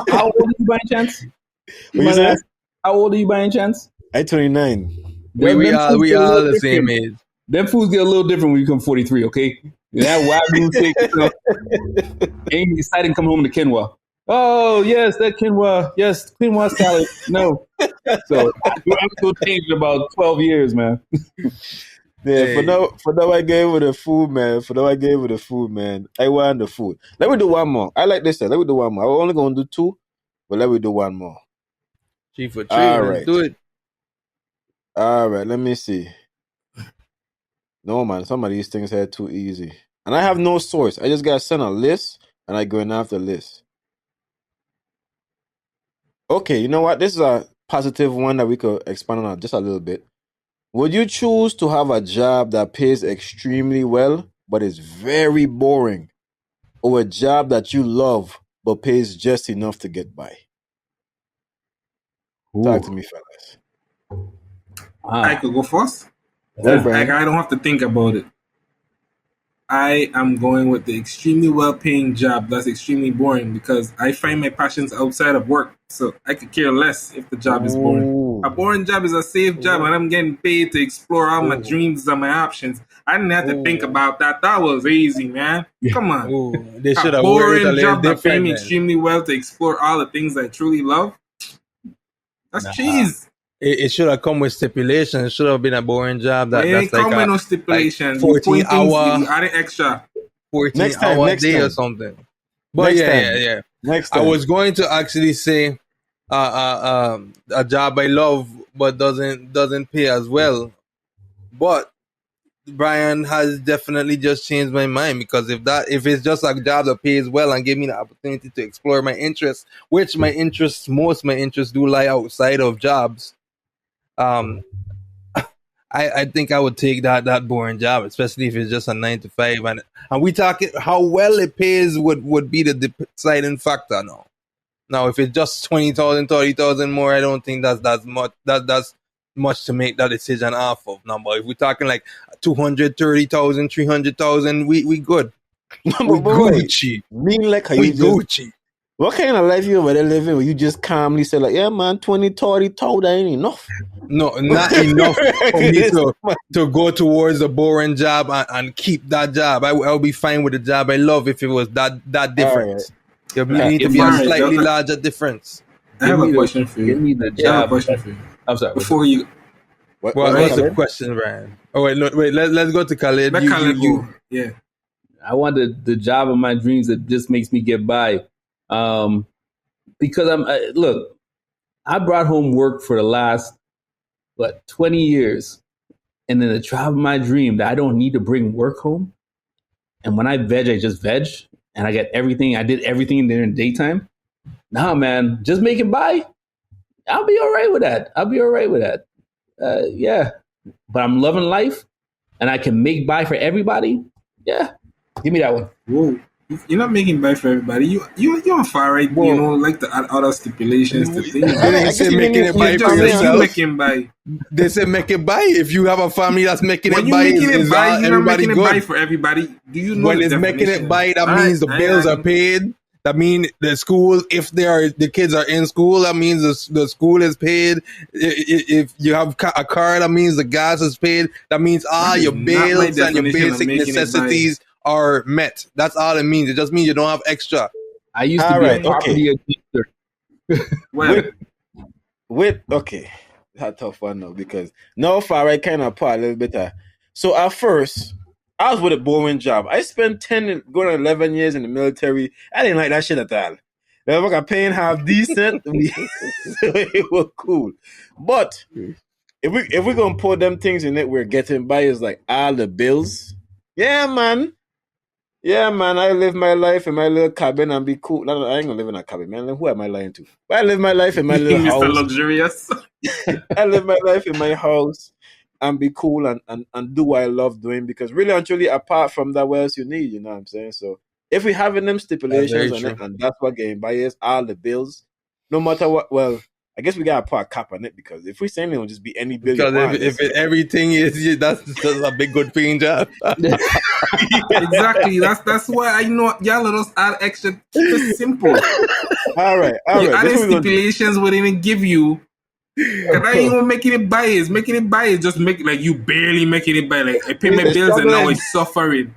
How old are you by any chance? How old are you by any chance? I'm 29. We all the same age. Them foods get a little different when you come 43, okay? That Wagyu steak, ain't exciting coming home to quinoa. Oh, yes, that quinoa. Yes, quinoa salad. No. So, I'm still changed in about 12 years, man. Yeah, for now I gave with the food, man. I want the food. Let me do one more. I like this. Let me do one more. I'm only going to do two, but let me do one more. Chief for tree. Let's do it. All right, let me see. No, man, some of these things are too easy. And I have no source. I just got to send a list, and I go in after the list. Okay, you know what? This is a positive one that we could expand on just a little bit. Would you choose to have a job that pays extremely well, but is very boring, or a job that you love, but pays just enough to get by? Talk to me, fellas. I could go first. Like, I don't have to think about it. I am going with the extremely well-paying job that's extremely boring because I find my passions outside of work. So I could care less if the job is boring. A boring job is a safe job, and I'm getting paid to explore all my dreams and my options. I didn't have to think about that. That was easy, man. Come on. They should have boring worded a job little that pay me different. extremely well to explore all the things I truly love. That's cheese. It should have come with stipulations. It should have been a boring job. It ain't That's come like with no stipulations. 14 hour. You added extra. 14 hour day or something. But yeah. Next time. I was going to actually say a job I love but doesn't pay as well. But Brian has definitely just changed my mind, because if it's just a job that pays well and give me the opportunity to explore my interests, which most of my interests do lie outside of jobs, I think I would take that boring job, especially if it's just a 9 to 5, and we talking how well it pays would be the deciding factor. Now if it's just 20,000, 30,000 more, I don't think that's much to make that decision off of. Now, but if we're talking like 230,000, 300,000, we good. We Gucci. Mean like how We you just Gucci. What kind of life you over there living where you just calmly say like, yeah, man, 20, 30,000, that ain't enough. No, not enough for me to go towards a boring job and keep that job. I'll be fine with the job I love if it was that difference. You need to be a slightly larger difference. I have a question for you. Give me the I have a job. question for you. I'm sorry. Before you, What's the question, Ryan? Oh wait, let's go to Khalid. let Khaled go. Yeah. I want the job of my dreams that just makes me get by. Because look, I brought home work for the last 20 years, and then the job of my dream that I don't need to bring work home. And when I veg, I just veg, and I get everything. I did everything during the daytime. Nah, man, just make it by. I'll be all right with that. Yeah, but I'm loving life, and I can make by for everybody. Yeah, give me that one. Whoa. You're not making by for everybody. You're on far right. Whoa. You know, like to add other stipulations to things. They say making it by for You yourself. making by. They say make it by. If you have a family that's making When it you're by, making it by, you're not everybody making it by good. for everybody. Do you know When the it's making definition? it by, that Alright, means the bills are paid. That means the school, if the kids are in school, that means the school is paid. If you have a car, that means the gas is paid. That means all your Not my bills and your definition of basic making it by. necessities are met. That's all it means. It just means you don't have extra. I used to All be right, a property adjuster. Well, Okay, that's a tough one now because now far right kind of part a little bit. So at first, I was with a boring job. I spent 10 going on 11 years in the military. I didn't like that shit at all. The fucking paying half decent, so it was cool. But if we're gonna put them things in it, we're getting by is like all the bills. Yeah, man. I live my life in my little cabin and be cool. No, I ain't gonna live in a cabin, man. Who am I lying to? But I live my life in my little Mr. house. Luxurious. I live my life in my house and be cool and do what I love doing because really and truly, apart from that, what else you need? You know what I'm saying? So if we having them stipulations on it, and that's what getting by is, all the bills, no matter what. Well, I guess we gotta put a cap on it because if we saying it will just be any bill. Because if everything is, that's a big good paying job. Exactly. That's why I know y'all let us add extra. Keep it simple. all right. You added stipulations we didn't give you. Cause I ain't gonna making it biased. Making it biased just make like you barely making it by. Like I pay my bills and now I'm suffering.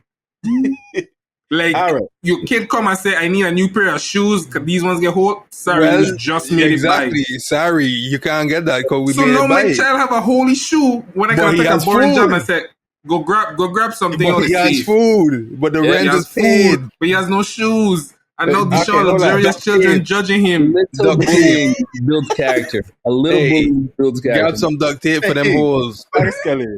Like your kid come and say I need a new pair of shoes because these ones get hot. Sorry, we just made it by. Sorry, you can't get that because we so made now it by. my child have a holy shoe when I can take a boring job and say go grab something. But he has food, but the rent is paid. But he has no shoes. And now the show luxurious children judging him. Little bullying builds character. A little bullying builds character. Grab some duct tape for them holes.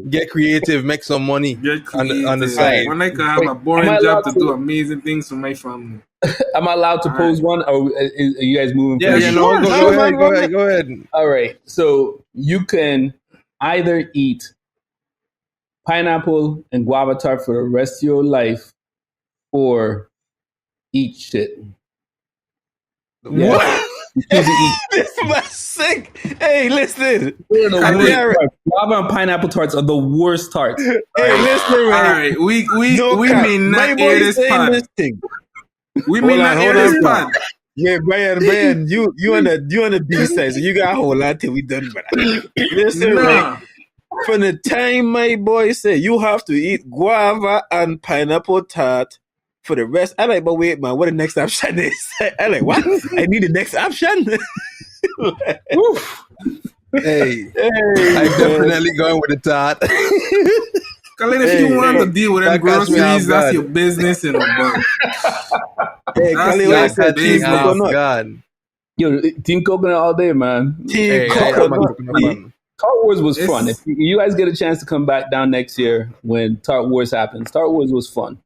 Get creative, make some money on the side. When I can have a boring job to do amazing things for my family. Am I allowed to pose one? Or are you guys moving? Yeah, go ahead. All right. So you can either eat pineapple and guava tart for the rest of your life or eat shit. Yeah. What? This was sick. Hey, listen. Guava and pineapple tarts are the worst tarts. Hey, listen. All right, we may not hear this part. We may not hear this part. Yeah, Brian, you on the B side, so you got a whole lot till we done. But listen, right? From the time my boy said you have to eat guava and pineapple tart for the rest, I like, but wait, man, what the next option is? I like, what? I need the next option. Hey, I'm definitely going with the tart. Khalid, if you want to deal with them groceries, that's your business, you know. But that's your business. God. Yo, Team Coconut all day, man. Team Coconut. Tart Wars was fun. If you guys get a chance to come back down next year when Tart Wars happens, Tart Wars was fun.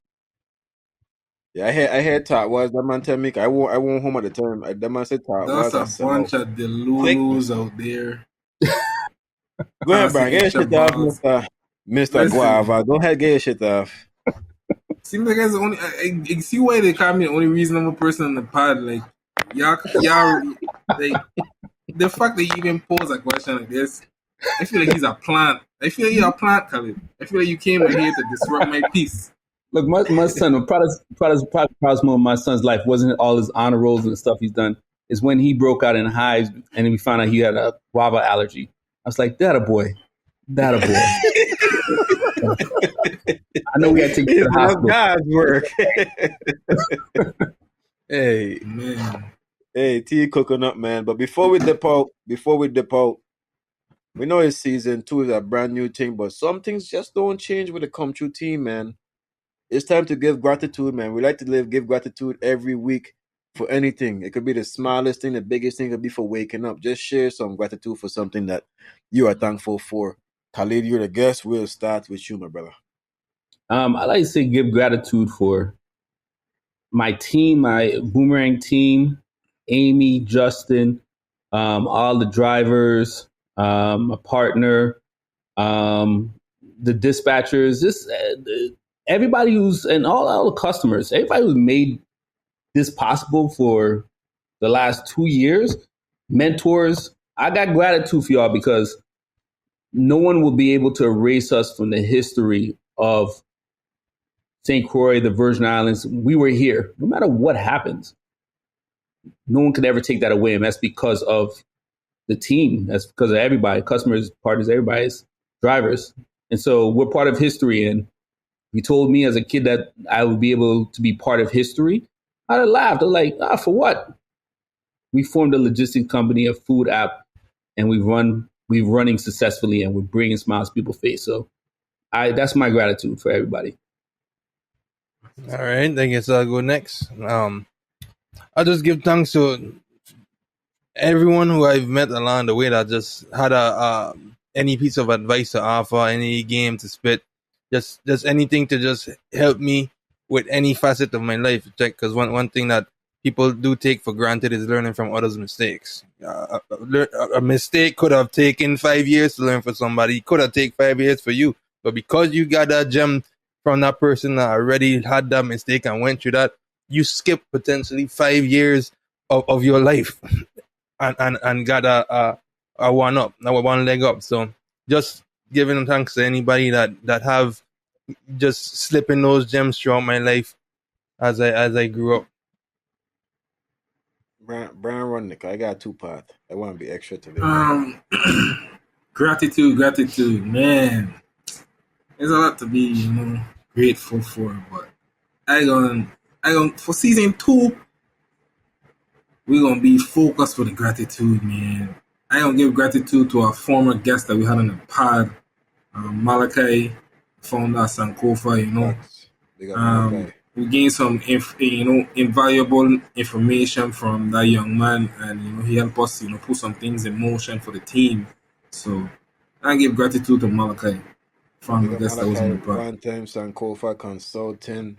Yeah, I had Tart Wars. That man tell me I won't home at the time. That man said Tart Wars. That's a bunch of delulus out there. Go ahead, Brian. Get your shit off, Mr. Guava. Go ahead, get your shit off. Seems like that's the only. I see why they call me the only reasonable person in the pod. Like y'all, like the fact that you even pose a question like this, I feel like he's a plant. I feel like you're a plant, Khalid. I feel like you came in here to disrupt my peace. Look, my son, the proudest moment of my son's life wasn't all his honor rolls and stuff he's done. Is when he broke out in hives and we found out he had a guava allergy. I was like, that a boy. That a boy. I know we had to take him to the hospital. God's work. Hey, Man, hey, tea coconut man. But before we dip out, we know it's season 2 is a brand new thing, but some things just don't change with the Come True team, man. It's time to give gratitude, man. We like to give gratitude every week for anything. It could be the smallest thing, the biggest thing could be for waking up. Just share some gratitude for something that you are thankful for. Khalid, you're the guest. We'll start with you, my brother. I like to say give gratitude for my team, my Boomerang team, Amy, Justin, all the drivers, my partner, the dispatchers, just everybody and all the customers, everybody who's made this possible for the last 2 years, mentors. I got gratitude for y'all because no one will be able to erase us from the history of St. Croix, the Virgin Islands. We were here. No matter what happens, no one could ever take that away. And that's because of the team. That's because of everybody, customers, partners, everybody's drivers. And so we're part of history. And you told me as a kid that I would be able to be part of history. I'd have laughed. I was like, for what? We formed a logistics company, a food app, and we're running successfully and we're bringing smiles to people's face. So that's my gratitude for everybody. All right, I guess I'll go next. I'll just give thanks to everyone who I've met along the way that just had any piece of advice to offer, any game to spit, just anything to just help me with any facet of my life. Because one thing that people do take for granted is learning from others' mistakes. A mistake could have taken 5 years to learn for somebody. It could have taken 5 years for you. But because you got that gem from that person that already had that mistake and went through that, you skip potentially 5 years of your life and got a one leg up. So just giving thanks to anybody that have just slipping those gems throughout my life as I grew up. Brian Runnick, I got 2 parts. I want to be extra today. gratitude, man. There's a lot to be, grateful for, but I gonna for season 2, we're gonna be focused for the gratitude, man. I gonna give gratitude to our former guest that we had on the pod, Malachi, founder of Sankofa. Big up Malachi. We gained some invaluable information from that young man, and he helped us put some things in motion for the team. So I give gratitude to Malachi, founder guest that was on the pod. One time Sankofa Consulting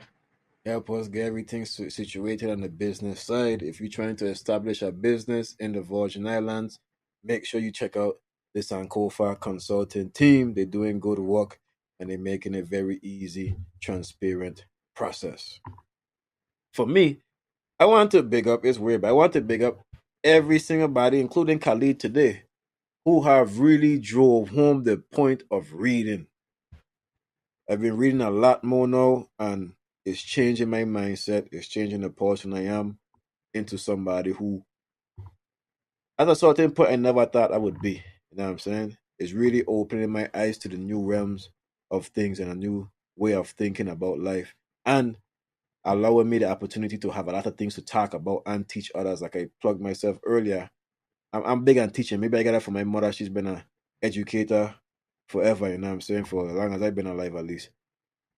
help us get everything situated on the business side. If you're trying to establish a business in the Virgin Islands, make sure you check out the Sankofa Consulting team. They're doing good work and they're making it very easy, transparent process. For me, I want to big up, it's weird, but I want to big up every single body, including Khalid today, who have really drove home the point of reading. I've been reading a lot more now, and it's changing my mindset. It's changing the person I am into somebody who, at a certain point, I never thought I would be. You know what I'm saying? It's really opening my eyes to the new realms of things and a new way of thinking about life, and allowing me the opportunity to have a lot of things to talk about and teach others. Like I plugged myself earlier, I'm big on teaching. Maybe I got that from my mother. She's been an educator forever, you know what I'm saying, for as long as I've been alive at least.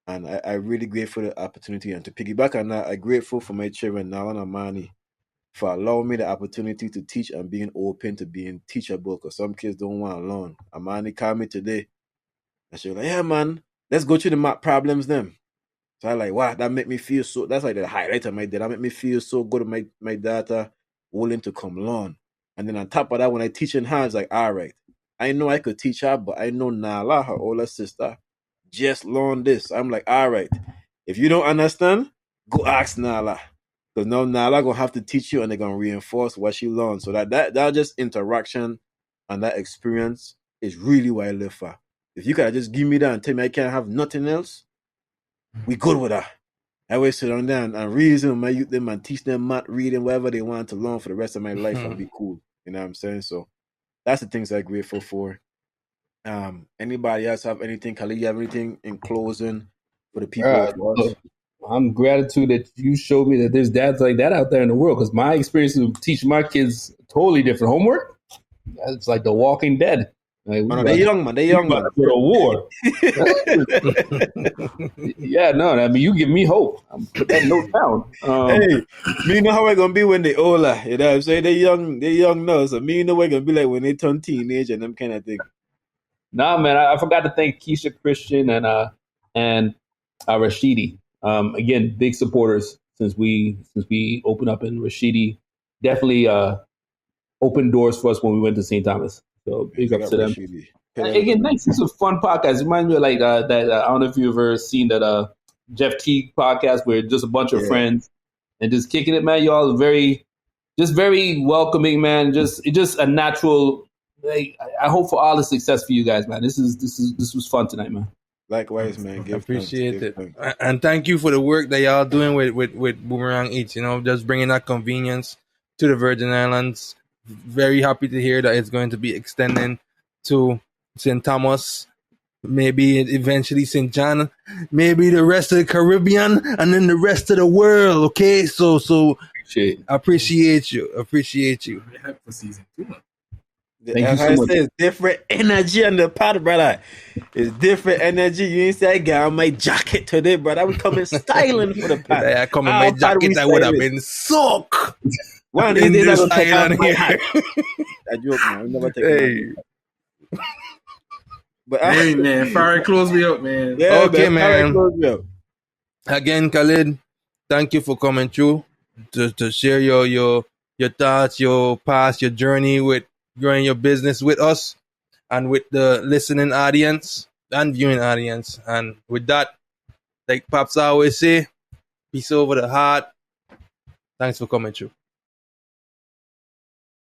And I'm really grateful for the opportunity. And to piggyback on that, I'm grateful for my children, Nala and Amani, for allowing me the opportunity to teach and being open to being teachable, because some kids don't want to learn. Amani called me today and she was like, yeah, man, let's go through the math problems then. So I like, wow, that make me feel so, that's like the highlight of my day. That make me feel so good at my data willing to come learn. And then on top of that, when I teach in hands, like, all right, I know I could teach her, but I know Nala, her older sister, just learned this. I'm like, all right, if you don't understand, go ask Nala. Because now Nala gonna have to teach you and they're gonna reinforce what she learned. So that just interaction and that experience is really what I live for. If you can just give me that and tell me I can't have nothing else, we good with that. I always sit on them and reason my youth them and teach them math, reading, whatever they want to learn for the rest of my life and be cool. You know what I'm saying? So that's the things I'm grateful for. Anybody else have anything? Khalid, you have anything in closing for the people of us? Look, I'm gratitude that you showed me that there's dads like that out there in the world, because my experience of teaching my kids totally different. Homework, it's like The Walking Dead. Like, They young man. Go to war. Yeah, no, I mean, you give me hope. I'm put that note down. Hey, me know how I gonna be when they older. You know what I'm saying? They young now. So me know what I gonna be like when they turn teenage and them kind of thing. Nah, man, I forgot to thank Keisha Christian and Rashidi. Again, big supporters since we opened up, and Rashidi definitely opened doors for us when we went to St. Thomas. So big ups to them. Again, thanks. This was a fun podcast. It reminds me of like that. I don't know if you've ever seen that Jeff Teague podcast where just a bunch of friends and just kicking it, man. Y'all are very welcoming, man. Just a natural. Like, I hope for all the success for you guys, man. This was fun tonight, man. Likewise, man. Appreciate it. And thank you for the work that y'all doing with Boomerang Eats. You know, just bringing that convenience to the Virgin Islands. Very happy to hear that it's going to be extending to St. Thomas, maybe eventually St. John, maybe the rest of the Caribbean, and then the rest of the world. Okay, so appreciate you. I hyped for season 2, man. Thank you so much. It's different energy on the pod, brother. It's different energy. You ain't say I got on my jacket today, brother. We coming styling for the pod. I come in my jacket, I would have been soaked. One of these days I'm gonna take off my hat. I joke, man. I'll never take my hat. But hey, man, Farrah, close me up, man. Yeah, okay, man. Close me up. Again, Khalid, thank you for coming through to share your thoughts, your past, your journey with growing your business with us and with the listening audience and viewing audience. And with that, like Pops always say, peace over the heart. Thanks for coming through.